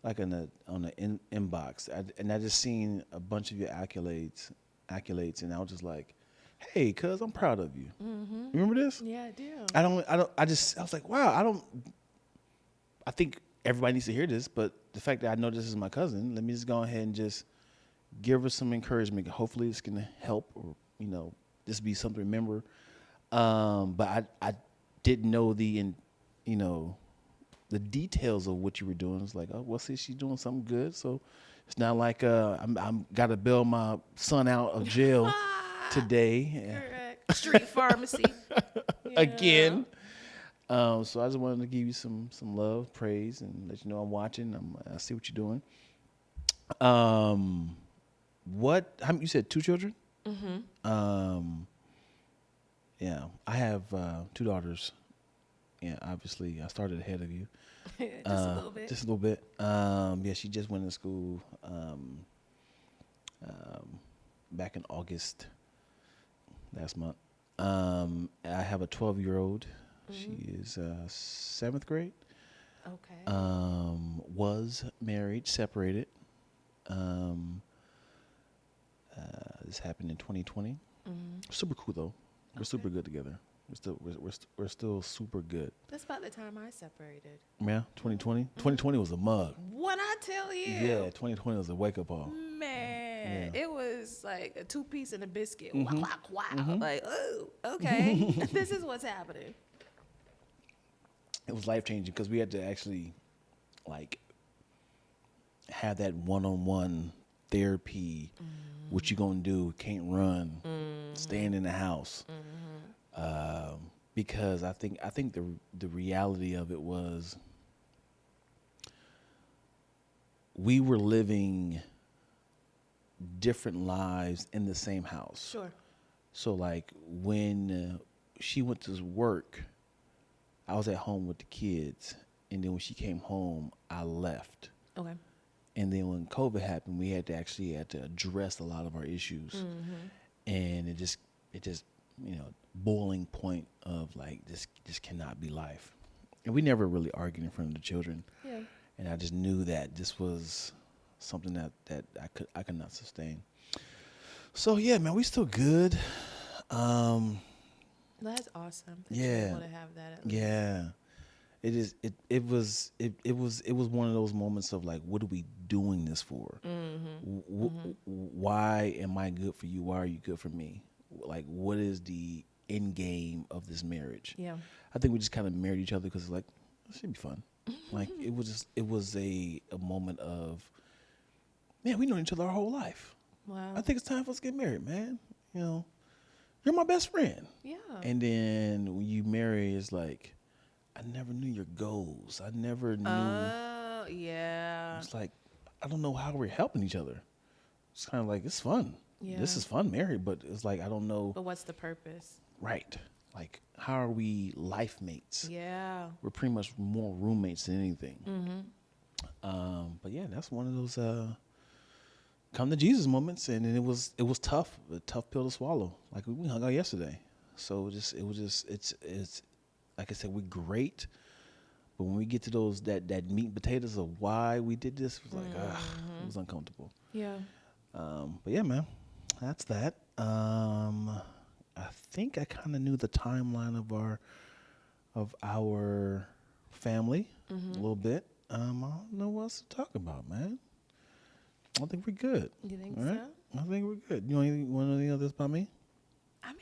like on the inbox, and I just seen a bunch of your accolades, and I was just like, "Hey, cuz, I'm proud of you." Mm-hmm. Remember this? Yeah, I do. I was like, wow, I think everybody needs to hear this, but the fact that I know this is my cousin, let me just go ahead and just give her some encouragement. Hopefully this can help, or, this be something to remember. But I didn't know the details of what you were doing. It's like, oh, well, see, she's doing something good. So it's not like I'm got to bail my son out of jail today. Correct. Street pharmacy. Again. So I just wanted to give you some love, praise, and let you know I'm watching. I see what you're doing. How you said 2 children? Mm-hmm. Yeah, I have 2 daughters. yeah, obviously I started ahead of you. Just a little bit. Just a little bit. Yeah, she just went to school back in August last month. I have a 12-year-old. She is 7th grade. Okay. Was married, separated. This happened in 2020. Super cool though. We're super good together. We're still super good. That's about the time I separated. Yeah, 2020. 2020 was a mug. What I tell you? Yeah, 2020 was a wake up call. Man, Yeah. it was like a 2-piece and a biscuit. Wow, wow, wow. Like, oh, okay. This is what's happening. It was life changing because we had to actually like have that one-on-one therapy. What you gonna do? Can't run. Staying in the house. Because I think the reality of it was we were living different lives in the same house. Sure. So like when she went to work, I was at home with the kids, and then when she came home, I left. Okay. And then when COVID happened, we had to address a lot of our issues, and it just boiling point of like this cannot be life, and we never really argued in front of the children. Yeah. And I just knew that this was something that I could not sustain. So yeah, man, we still good. That's awesome. That Yeah. you're able to have that at least. Yeah. It was one of those moments of like, what are we doing this for? Why am I good for you? Why are you good for me? Like, what is the end game of this marriage? Yeah. I think we just kind of married each other because like, it should be fun. Like it was a moment of, man, we know each other our whole life. Wow. I think it's time for us to get married, man. You know, you're my best friend. Yeah. And then when you marry, it's like, I never knew your goals. I never knew. Oh, yeah. It's like, I don't know how we're helping each other. It's kind of like, it's fun. Yeah. This is fun, married, but it's like, I don't know. But what's the purpose? Right. Like, how are we life mates? Yeah. We're pretty much more roommates than anything. But yeah, that's one of those come to Jesus moments, and then it was tough, a tough pill to swallow. Like we hung out yesterday, so it's like I said, we're great, but when we get to those that meat and potatoes of why we did this, it was like it was uncomfortable. Yeah. But yeah, man, that's that. I think I kind of knew the timeline of our family a little bit. I don't know what else to talk about, man. I think we're good. You think All right? so? I think we're good. You want to know anything else about me? I mean,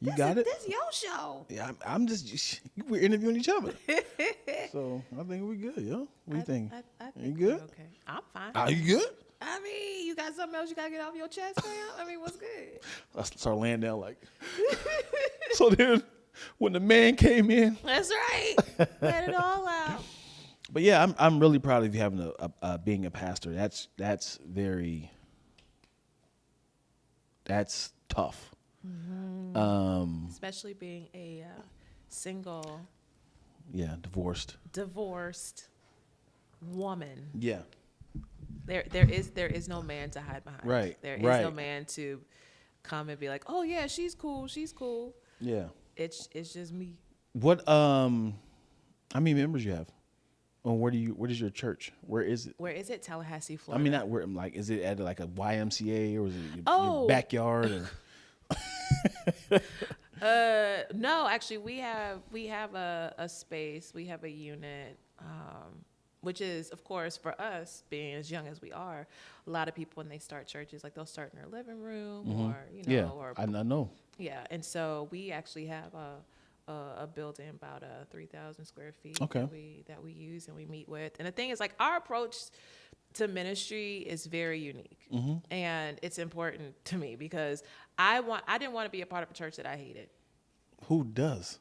You got it? This your show. Yeah, I'm just we're interviewing each other. So I think we're good, yo. What do you think? I You think good? we're okay. I'm fine. Are you good? I mean, you got something else you got to get off your chest, fam? I mean, what's good? I start laying down like. So then, when the man came in. That's right. Let it all out. But yeah, I'm really proud of you having being a pastor. That's tough. Especially being a single, divorced woman. Yeah. There is no man to hide behind. Right. There is no man to come and be like, oh yeah, she's cool. Yeah. It's just me. What how many members you have? Or what is your church? Where is it? Where is it? Tallahassee, Florida. I mean, not where. Like, is it at like a YMCA or is it your backyard? Or? No, actually, we have a space. We have a unit, which is, of course, for us being as young as we are. A lot of people when they start churches, like they'll start in their living room or I know. Yeah, and so we actually have a building about 3,000 square feet that we use and we meet with. And the thing is, like, our approach to ministry is very unique, and it's important to me because I didn't want to be a part of a church that I hated. Who does?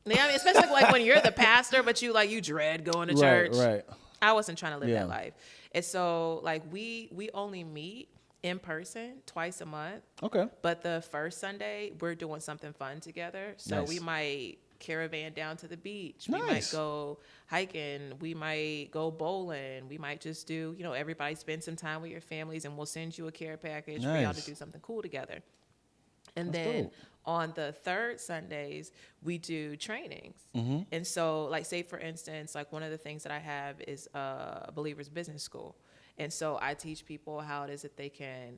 Yeah, I mean, especially like when you're the pastor, but you dread going to church. Right. I wasn't trying to live that life, and so like we only meet in person twice a month. Okay. But the first Sunday we're doing something fun together, so Nice. we might caravan down to the beach. We might go hiking. We might go bowling. We might just do, everybody spend some time with your families, and we'll send you a care package for y'all to do something cool together. And then on the third Sundays, we do trainings. And so, like, say, for instance, like one of the things that I have is a Believer's Business School. And so I teach people how it is that they can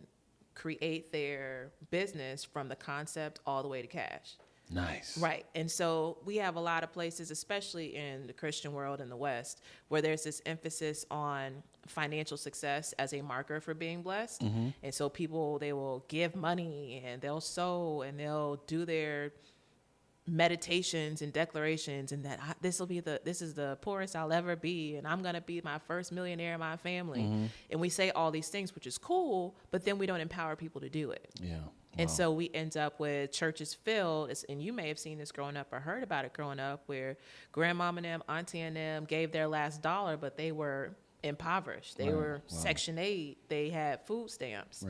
create their business from the concept all the way to cash. Nice. Right. And so we have a lot of places, especially in the Christian world in the West, where there's this emphasis on financial success as a marker for being blessed. And so people, they will give money and they'll sow and they'll do their meditations and declarations, and that this is the poorest I'll ever be, and I'm gonna be my first millionaire in my family. And we say all these things, which is cool, but then we don't empower people to do it. And so we end up with churches filled, and you may have seen this growing up or heard about it growing up, where grandmom and them, auntie and them gave their last dollar, but they were impoverished. They were Section 8. They had food stamps.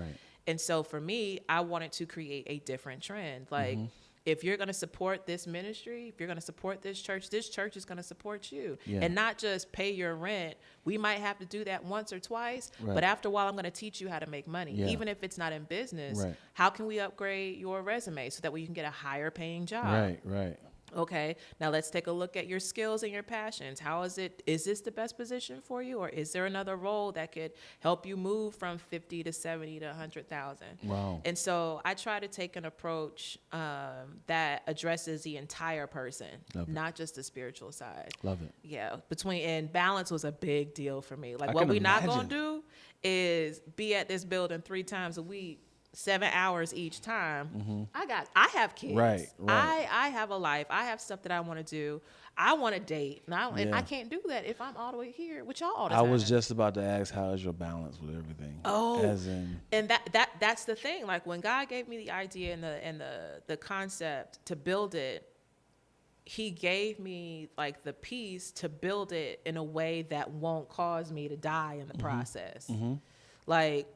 And so for me, I wanted to create a different trend. Like, if you're going to support this ministry, if you're going to support this church is going to support you. And not just pay your rent. We might have to do that once or twice, but after a while, I'm going to teach you how to make money. Even if it's not in business, how can we upgrade your resume so that way you can get a higher paying job? Okay, now let's take a look at your skills and your passions. Is this the best position for you, or is there another role that could help you move from 50 to 70 to 100,000? And so I try to take an approach that addresses the entire person, not just the spiritual side. Yeah, and balance was a big deal for me. Like, what we're not going to do is be at this building 3 times a week, 7 hours each time. I have kids. I have a life. I have stuff that I want to do. I want to date. And I can't do that if I'm all the way here with y'all all the time. I was just about to ask, how is your balance with everything? And that's the thing. Like, when God gave me the idea and the concept to build it, he gave me like the piece to build it in a way that won't cause me to die in the process. Like,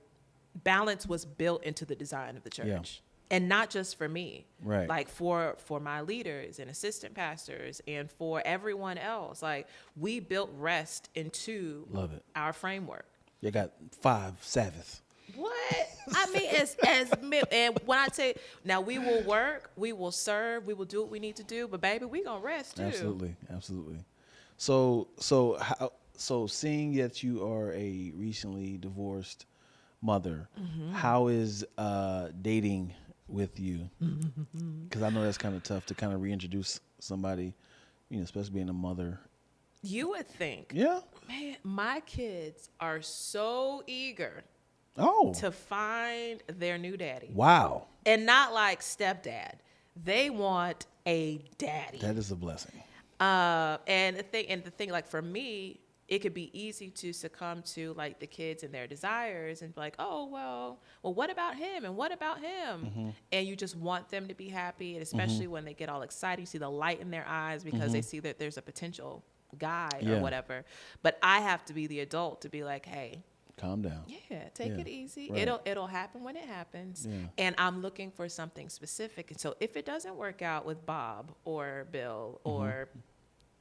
balance was built into the design of the church, and not just for me, like for my leaders and assistant pastors and for everyone else. Like, we built rest into our framework. You got 5 Sabbaths. What? I mean, and when I say, now we will work, we will serve, we will do what we need to do, but baby, we gonna rest too. Absolutely. So seeing that you are a recently divorced mother, how is dating with you? Because I know that's kind of tough to kind of reintroduce somebody, especially being a mother. You would think. Yeah. Man, my kids are so eager to find their new daddy. Wow. And not like stepdad. They want a daddy. That is a blessing. And the thing, like, for me, it could be easy to succumb to like the kids and their desires and be like, oh, well, what about him? And what about him? And you just want them to be happy. And especially when they get all excited, you see the light in their eyes because they see that there's a potential guy or whatever. But I have to be the adult to be like, hey, calm down. Yeah, take it easy. It'll happen when it happens. And I'm looking for something specific. And so if it doesn't work out with Bob or Bill or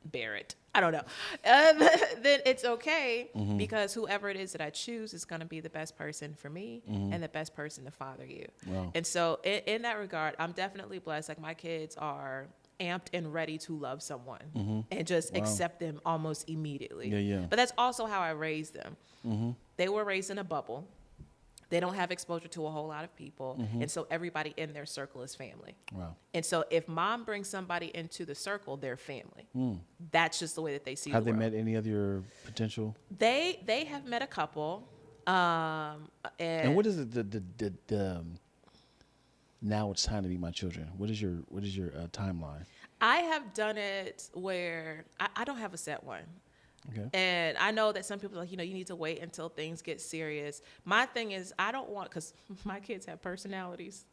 Barrett, I don't know, then it's okay because whoever it is that I choose is going to be the best person for me and the best person to father you. And so in that regard, I'm definitely blessed. Like, my kids are amped and ready to love someone and just accept them almost immediately. But that's also how I raised them. They were raised in a bubble. They don't have exposure to a whole lot of people. And so everybody in their circle is family. And so if mom brings somebody into the circle, they're family. That's just the way that they see the world. Have they met any of your potential? They have met a couple. And what is it, the now it's time to meet my children? What is your timeline? I have done it where I don't have a set one. Okay. And I know that some people are like, you need to wait until things get serious. My thing is, I don't want, because my kids have personalities,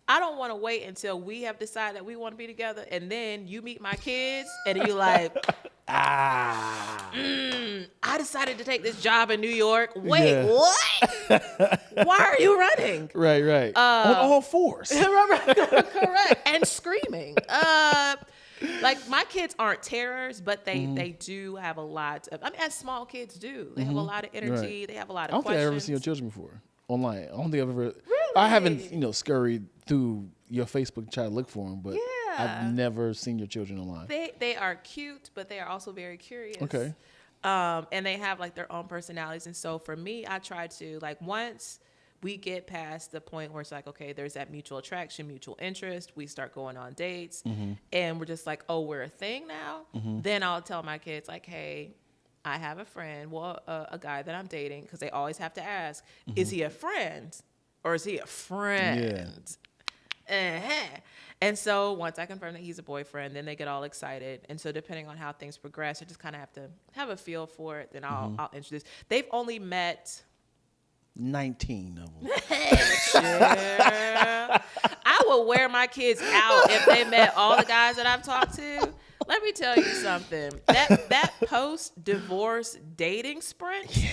I don't want to wait until we have decided that we want to be together, and then you meet my kids, and you're like, I decided to take this job in New York. Wait, what? Why are you running? Right. On all fours. Correct. And screaming. Like my kids aren't terrors, but they do have a lot of. I mean, as small kids do, they have a lot of energy. Right. They have a lot I of don't think I've ever questions. seen your children before online. I don't think I've ever. Really? I haven't, scurried through your Facebook to try to look for them, but Yeah. I've never seen your children online. They are cute, but they are also very curious. Okay. And they have like their own personalities. And so for me, I try to like once we get past the point where it's like, okay, there's that mutual attraction, mutual interest. We start going on dates and we're just like, oh, we're a thing now. Then I'll tell my kids like, hey, I have a friend, a guy that I'm dating, because they always have to ask, is he a friend or is he a friend? And so once I confirm that he's a boyfriend, then they get all excited. And so depending on how things progress, I just kind of have to have a feel for it. Then I'll introduce. They've only met 19 of them. I will wear my kids out if they met all the guys that I've talked to. Let me tell you something. That post-divorce dating sprint. Yeah.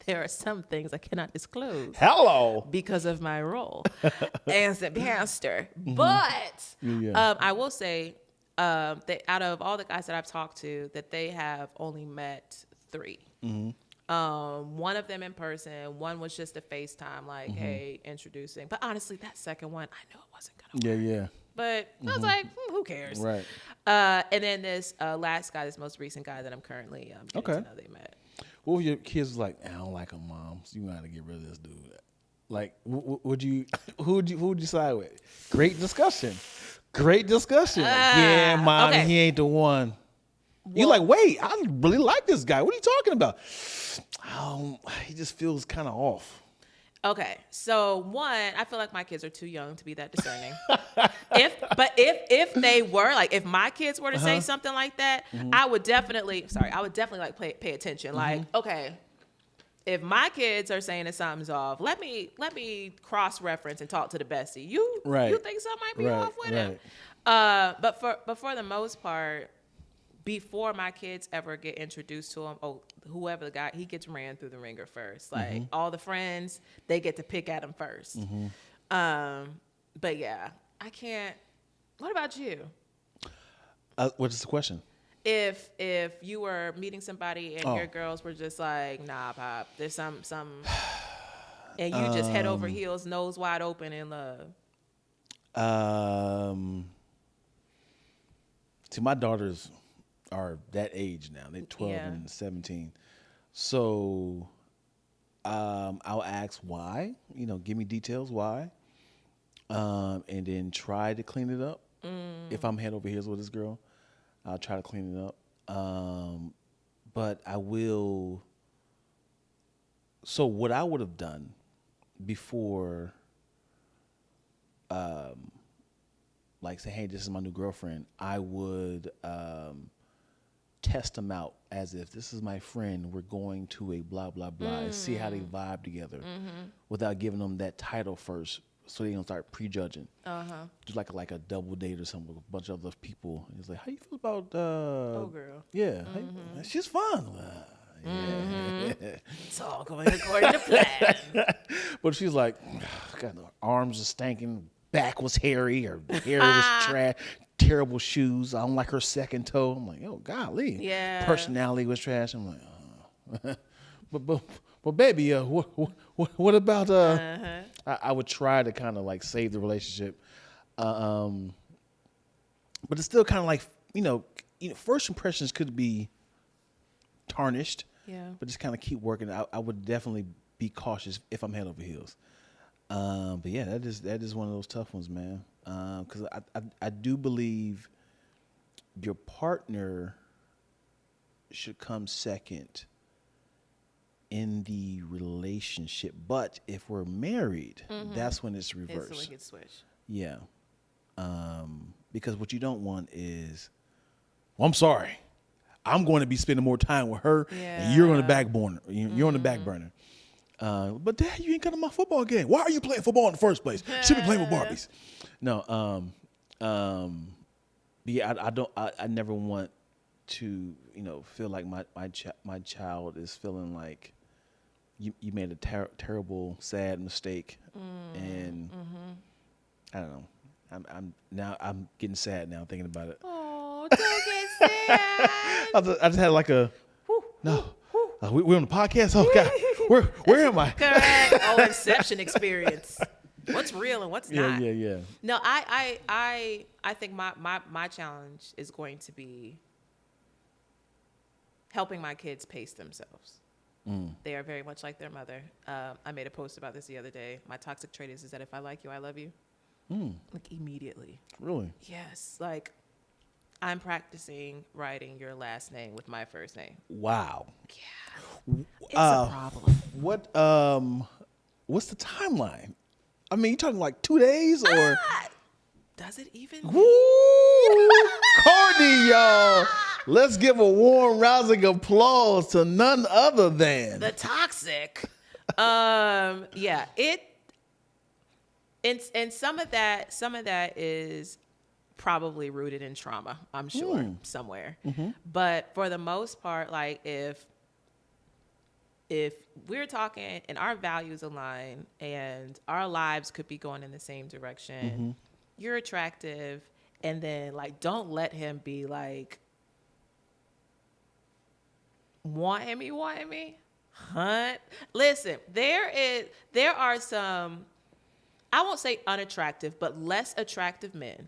There are some things I cannot disclose. Hello. Because of my role as a pastor. But I will say that out of all the guys that I've talked to, that they have only met 3. One of them in person. One was just a FaceTime, like, hey, introducing. But honestly, that second one, I knew it wasn't going to work. Yeah. But I was like, who cares? Right. And then this last guy, this most recent guy that I'm currently getting to know, they met. What if your kids was like, I don't like him, mom, so you got to get rid of this dude? Like, would you? Who would you side with? Great discussion. Yeah, mom, okay. he ain't the one. You're like, wait, I really like this guy. What are you talking about? He just feels kind of off. Okay, so one, I feel like my kids are too young to be that discerning. If they were, like, if my kids were to say something like that, I would definitely like pay attention. Like, okay, if my kids are saying that something's off, let me cross reference and talk to the bestie. You think something might be off with him? But for the most part, before my kids ever get introduced to him, whoever the guy, he gets ran through the ringer first. Like all the friends, they get to pick at him first. But yeah, I can't. What about you? What is the question? If you were meeting somebody and your girls were just like, nah, Pop, there's some, and you just head over heels, nose wide open in love. See, my daughters are that age now. They're 12 and 17. So I'll ask why, give me details why, and then try to clean it up. If I'm head over heels with this girl, I'll try to clean it up. But I will. So what I would have done before, like say, hey, this is my new girlfriend, I would test them out as if this is my friend. We're going to a blah, blah, blah, and see how they vibe together without giving them that title first, so they don't start prejudging. Just like a double date or something with a bunch of other people. It's like, how you feel about girl? Yeah, she's fun. It's all going according to plan. But she's like, God, the arms are stinking, back was hairy, her hair was trash, terrible shoes. I don't like her second toe. I'm like, oh golly. Yeah. Personality was trash. I'm like, but baby, what about I would try to kind of like save the relationship, but it's still kind of like first impressions could be tarnished. Yeah. But just kind of keep working. I would definitely be cautious if I'm head over heels. But yeah, that is one of those tough ones, man. Because I do believe your partner should come second in the relationship. But if we're married, that's when it's reversed. It's when it's switched. Yeah. Because what you don't want is, well, I'm sorry, I'm going to be spending more time with her, and you're on the back burner. You're on the back burner. But Dad, you ain't come to my football game. Why are you playing football in the first place? You should be playing with Barbies. No. Yeah, I never want to, feel like my child is feeling like you made a terrible, sad mistake, and I don't know. I'm getting sad now thinking about it. Oh, don't get sad. I just had like a no. We're on the podcast. Oh God, where am I? Correct. Oh, Inception experience. What's real and what's not? Yeah. No, I think my challenge is going to be helping my kids pace themselves. They are very much like their mother. I made a post about this the other day. My toxic trait is that if I like you, I love you. Like immediately. Really? Yes. Like I'm practicing writing your last name with my first name. Wow. Yeah. It's a problem. What's the timeline? I mean, you talking like 2 days or? Does it even? Woo! Kourtney, y'all. Let's give a warm, rousing applause to none other than the toxic. Yeah, and some of that is probably rooted in trauma, I'm sure, somewhere. But for the most part, like if we're talking and our values align and our lives could be going in the same direction, you're attractive, and then like don't let him be like wanting me, hunt. Listen, there are some, I won't say unattractive, but less attractive men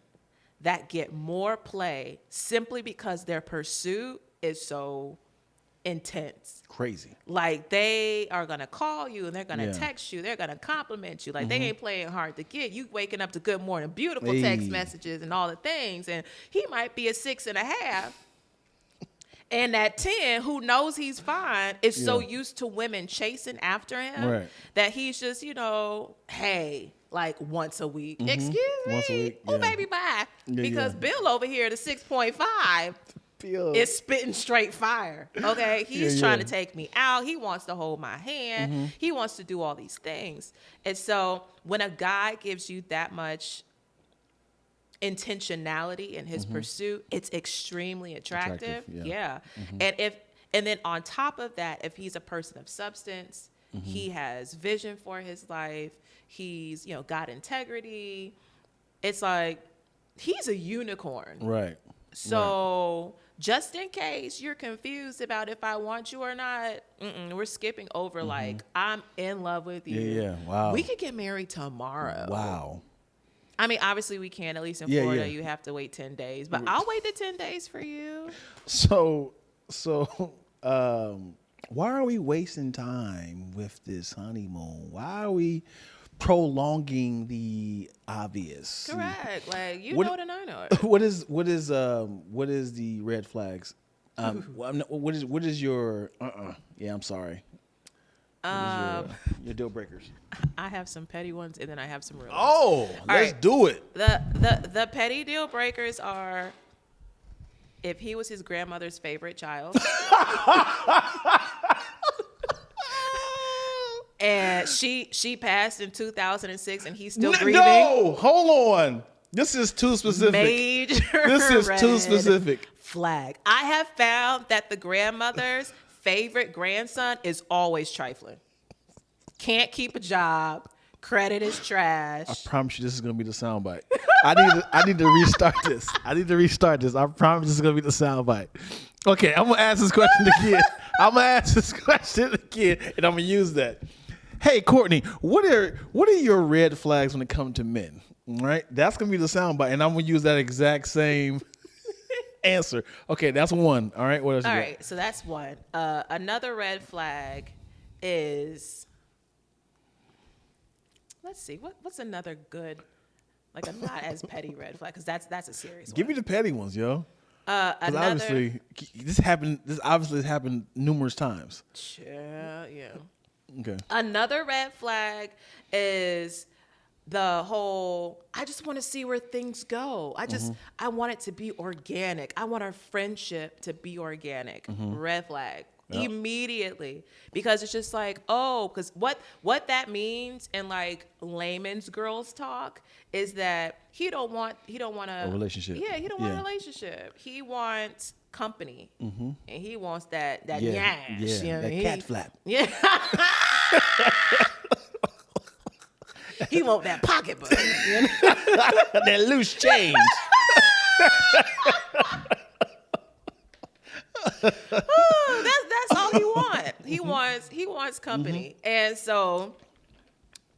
that get more play simply because their pursuit is so intense. crazy. Like they are gonna call you and they're gonna text you, they're gonna compliment you. Like they ain't playing hard to get. You waking up to good morning, beautiful text messages and all the things, and he might be a 6.5. And that 10, who knows he's fine, is so used to women chasing after him that he's just, hey, like once a week. Excuse me. Once a week. Oh, baby, bye. Because Bill over here, the 6.5, is spitting straight fire. Okay? He's trying to take me out. He wants to hold my hand. He wants to do all these things. And so when a guy gives you that much intentionality in his pursuit, it's extremely attractive. And then on top of that, if he's a person of substance, he has vision for his life, he's got integrity, it's like he's a unicorn. Right. So just in case you're confused about if I want you or not, we're skipping over like I'm in love with you. Wow. We could get married tomorrow. Wow. I mean, obviously we can. At least in Florida, you have to wait 10 days. But I'll wait the 10 days for you. So, why are we wasting time with this honeymoon? Why are we prolonging the obvious? Correct. Like know it and I know it. What is the red flags? What is your? Yeah, I'm sorry. Your deal breakers. I have some petty ones, and then I have some real ones. Oh, let's do it. The petty deal breakers are if he was his grandmother's favorite child, and she passed in 2006, and he's still grieving. No, hold on. This is too specific. This is too specific. Flag. I have found that the grandmother's favorite grandson is always trifling. Can't keep a job. Credit is trash. I promise you this is going to be the soundbite. I need to restart this. I promise this is going to be the soundbite. Okay, I'm going to ask this question again. And I'm going to use that. Hey, Kourtney, what are your red flags when it comes to men? All right? That's going to be the soundbite, and I'm going to use that exact same answer. Okay, that's one. All right, what else? All right, so that's one. Another red flag is, let's see, what's another good, like a not as petty red flag? Because that's a serious one. Give me the petty ones, yo. Another, this obviously has happened numerous times. Yeah. Okay. Another red flag is the whole, I just want to see where things go. I want it to be organic. I want our friendship to be organic. Red flag. Yep. Immediately. Because it's just like, because what that means in like layman's girls talk is that he don't want a relationship. Yeah, he don't want a relationship. He wants company. And he wants that nyash. Yeah, that cat flap. Yeah. He want that pocketbook. That loose change. That's all he wants. He wants company. And so,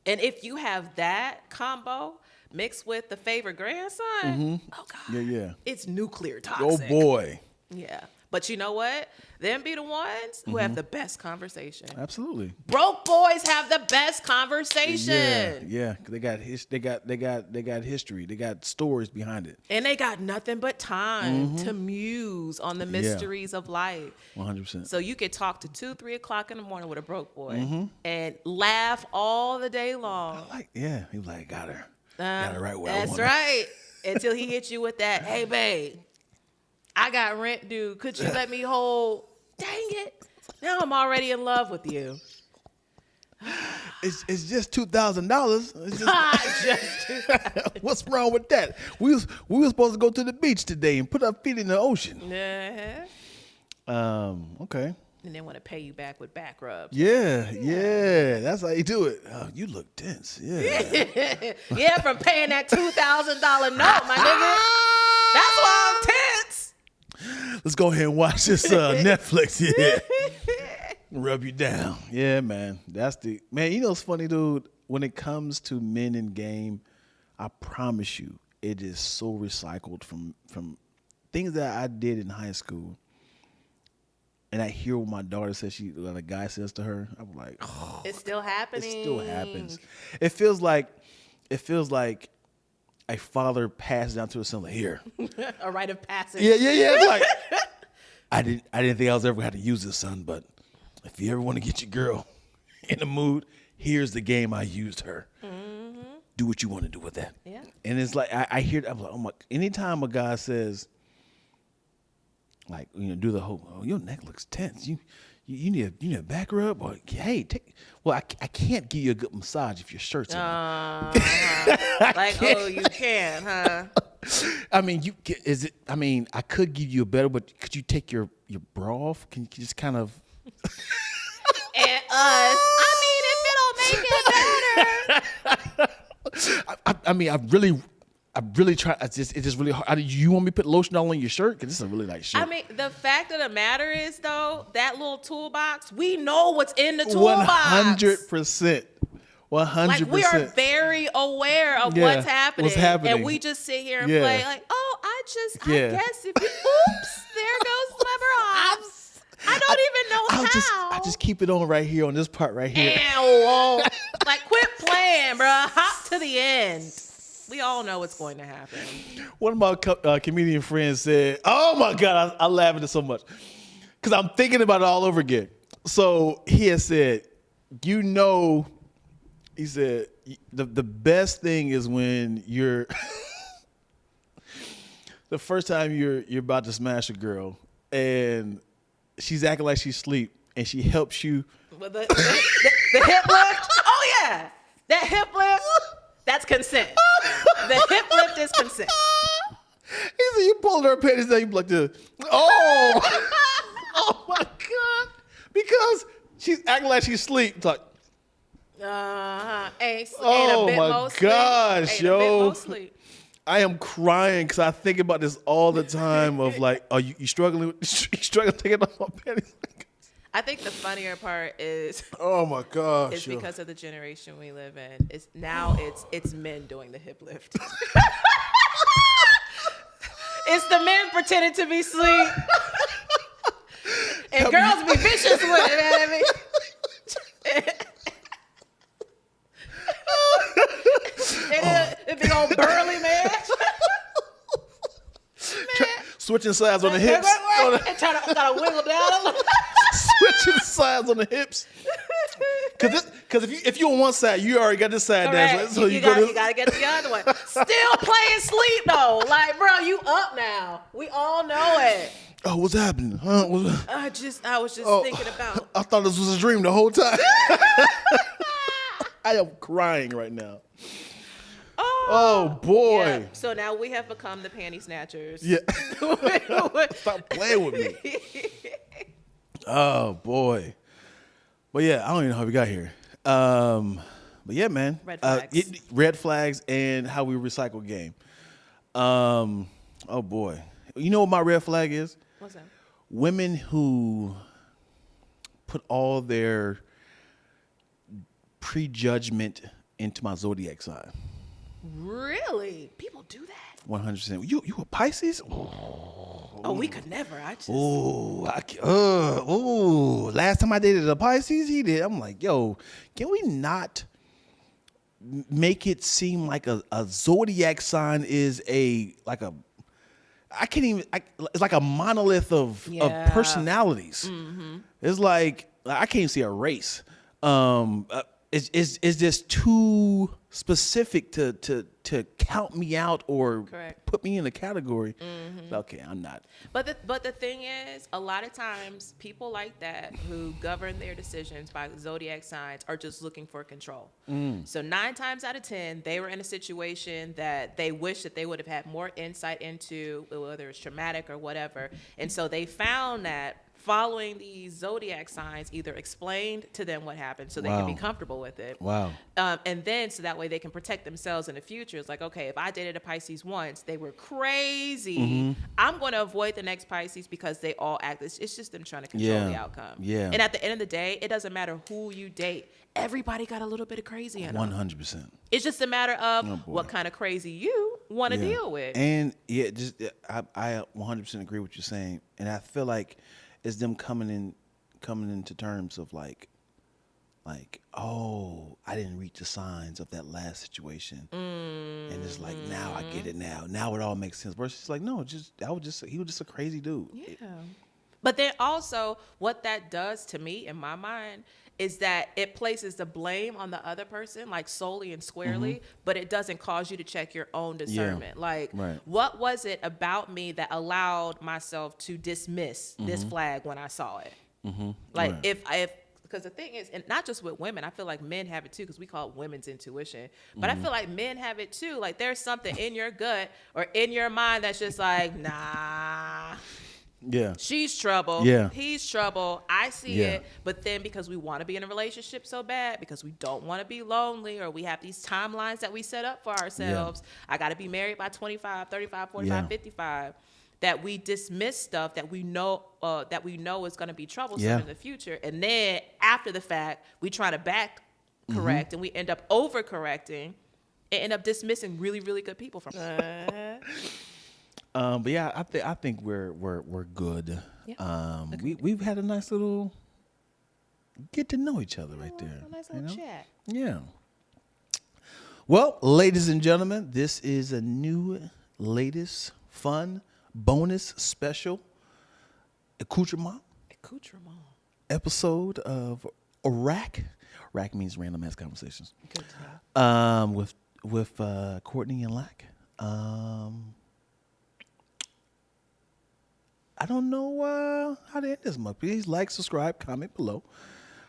and if you have that combo mixed with the favorite grandson, oh God. Yeah. It's nuclear Oh toxic. boy. Yeah. But you know what? Them be the ones who have the best conversation. Absolutely. Broke boys have the best conversation. Yeah. They got history. They got stories behind it. And they got nothing but time to muse on the mysteries of life. 100%. So you could talk to 2, 3 o'clock in the morning with a broke boy and laugh all the day long. He was like, got her right where I want That's her. right. Until he hits you with that, hey babe, I got rent due. Could you let me hold? Dang it. Now I'm already in love with you. It's just $2,000. What's wrong with that? We was supposed to go to the beach today and put our feet in the ocean. Okay. And they want to pay you back with back rubs. Yeah. That's how you do it. Oh, you look tense. Yeah. Yeah, from paying that $2,000 note, my nigga. That's why I'm tense. Let's go ahead and watch this Netflix. Yeah. Rub you down. Yeah, man. Man, you know what's funny, dude? When it comes to men in game, I promise you, it is so recycled from things that I did in high school. And I hear what my daughter says, a guy says to her, I'm like, oh, It's still happening. it still happens. It feels like a father passed down to his son, like, here. A rite of passage. Yeah. It's like, I didn't think I was ever going to use this, son, but if you ever want to get your girl in the mood, here's the game I used her. Do what you want to do with that. Yeah. And it's like, I hear that, I'm like, oh my, anytime a guy says, like, do the whole, oh, your neck looks tense. You need a back rub, or hey, I can't give you a good massage if your shirt's on. Like, oh, you can, huh? I mean, I could give you a better, but could you take your bra off? Can you just kind of? And us. I mean, if it'll make it better. I really try. It's just really hard. You want me to put lotion all on your shirt? Because this is a really nice shirt. I mean, the fact of the matter is, though, that little toolbox, we know what's in the toolbox. 100%. 100%. Like, we are very aware of what's happening. And we just sit here and play like, oh, I guess if you, oops, there goes my bra. I don't even know how. I just keep it on right here on this part right here. Like, quit playing, bro. Hop to the end. We all know what's going to happen. One of my comedian friends said, oh my God, I laugh at it so much. Because I'm thinking about it all over again. So he had said, he said, the best thing is when you're, the first time you're about to smash a girl and she's acting like she's asleep and she helps you. With the hip lift? Oh, yeah. That hip lift, that's consent. The hip lift is consent. He said, you pulled her panties down, you like this. Oh. Oh, my God. Because she's acting like she's asleep. It's like, Oh my gosh, yo. Sleep. I am crying because I think about this all the time of like, are you struggling taking off my panties? I think the funnier part is oh my gosh, it's yo. because of the generation we live in. It's men doing the hip lift. It's the men pretending to be asleep. And girls be vicious with it, man. I mean. It big old burly man. Switching sides on the hips. And gotta wiggle down. Switching sides on the hips. Because if you're on one side, you already got this side down. So you gotta get the other one. Still playing sleep though. Like, bro, you up now. We all know it. Oh, what's happening? Huh? I was just thinking about. I thought this was a dream the whole time. I am crying right now. Oh boy. Yeah. So now we have become the panty snatchers. Yeah. Stop playing with me. Oh boy. But yeah, I don't even know how we got here. But yeah, man. Red flags. Red flags and how we recycle game. Oh boy. You know what my red flag is? What's that? Women who put all their prejudgment into my zodiac sign. Really? People do that? 100%. You a Pisces? Oh, we could never. I just. Last time I dated a Pisces, he did. I'm like, yo, can we not make it seem like a zodiac sign is I can't even. It's like a monolith of personalities. Mm-hmm. It's like I can't see a race. Is this too specific to count me out or put me in a category? Mm-hmm. Okay, I'm not. But the thing is, a lot of times people like that who govern their decisions by zodiac signs are just looking for control. So 9 times out of 10, they were in a situation that they wish that they would have had more insight into, whether it's traumatic or whatever. And so they found that following these zodiac signs either explained to them what happened so they can be comfortable with it. Wow. And then so that way they can protect themselves in the future. It's like, okay, if I dated a Pisces once, they were crazy. Mm-hmm. I'm going to avoid the next Pisces because they all act. It's just them trying to control the outcome. Yeah. And at the end of the day, it doesn't matter who you date. Everybody got a little bit of crazy in them. 100%. It's just a matter of what kind of crazy you want to deal with. And I 100% agree with what you're saying. And I feel like it's them coming into terms of like, oh, I didn't reach the signs of that last situation, and it's like now I get it now. Now it all makes sense. Versus it's like no, he was just a crazy dude. Yeah. But then also, what that does to me in my mind is that it places the blame on the other person, like solely and squarely, but it doesn't cause you to check your own discernment. Like, what was it about me that allowed myself to dismiss this flag when I saw it? Like, because the thing is, and not just with women, I feel like men have it too, because we call it women's intuition. But I feel like men have it too. Like, there's something in your gut or in your mind that's just like, nah. Yeah. She's trouble. Yeah. He's trouble. I see it. But then because we want to be in a relationship so bad, because we don't want to be lonely, or we have these timelines that we set up for ourselves. I got to be married by 25, 35, 45, 55. That we dismiss stuff that we know is going to be troublesome in the future. And then after the fact, we try to back correct and we end up overcorrecting and end up dismissing really, really good people from But yeah, I think we're good. Yeah. We've had a nice little get to know each other right there. A nice little chat. Yeah. Well, ladies and gentlemen, this is a new, latest, fun, bonus, special accoutrement episode of RAC. RAC means Random Ass Conversations. Good time. With Kourtney and Lack. I don't know how to end this much. Please like, subscribe, comment below.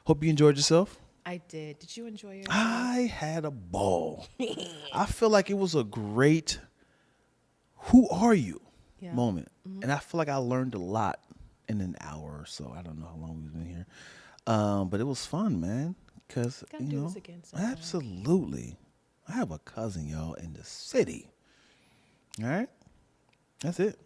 Hope you enjoyed yourself. I did. Did you enjoy yourself? I had a ball. I feel like it was a great who are you moment. And I feel like I learned a lot in an hour or so. I don't know how long we've been here. But it was fun, man. Because, do this again sometime. Absolutely. I have a cousin, y'all, in the city. All right? That's it.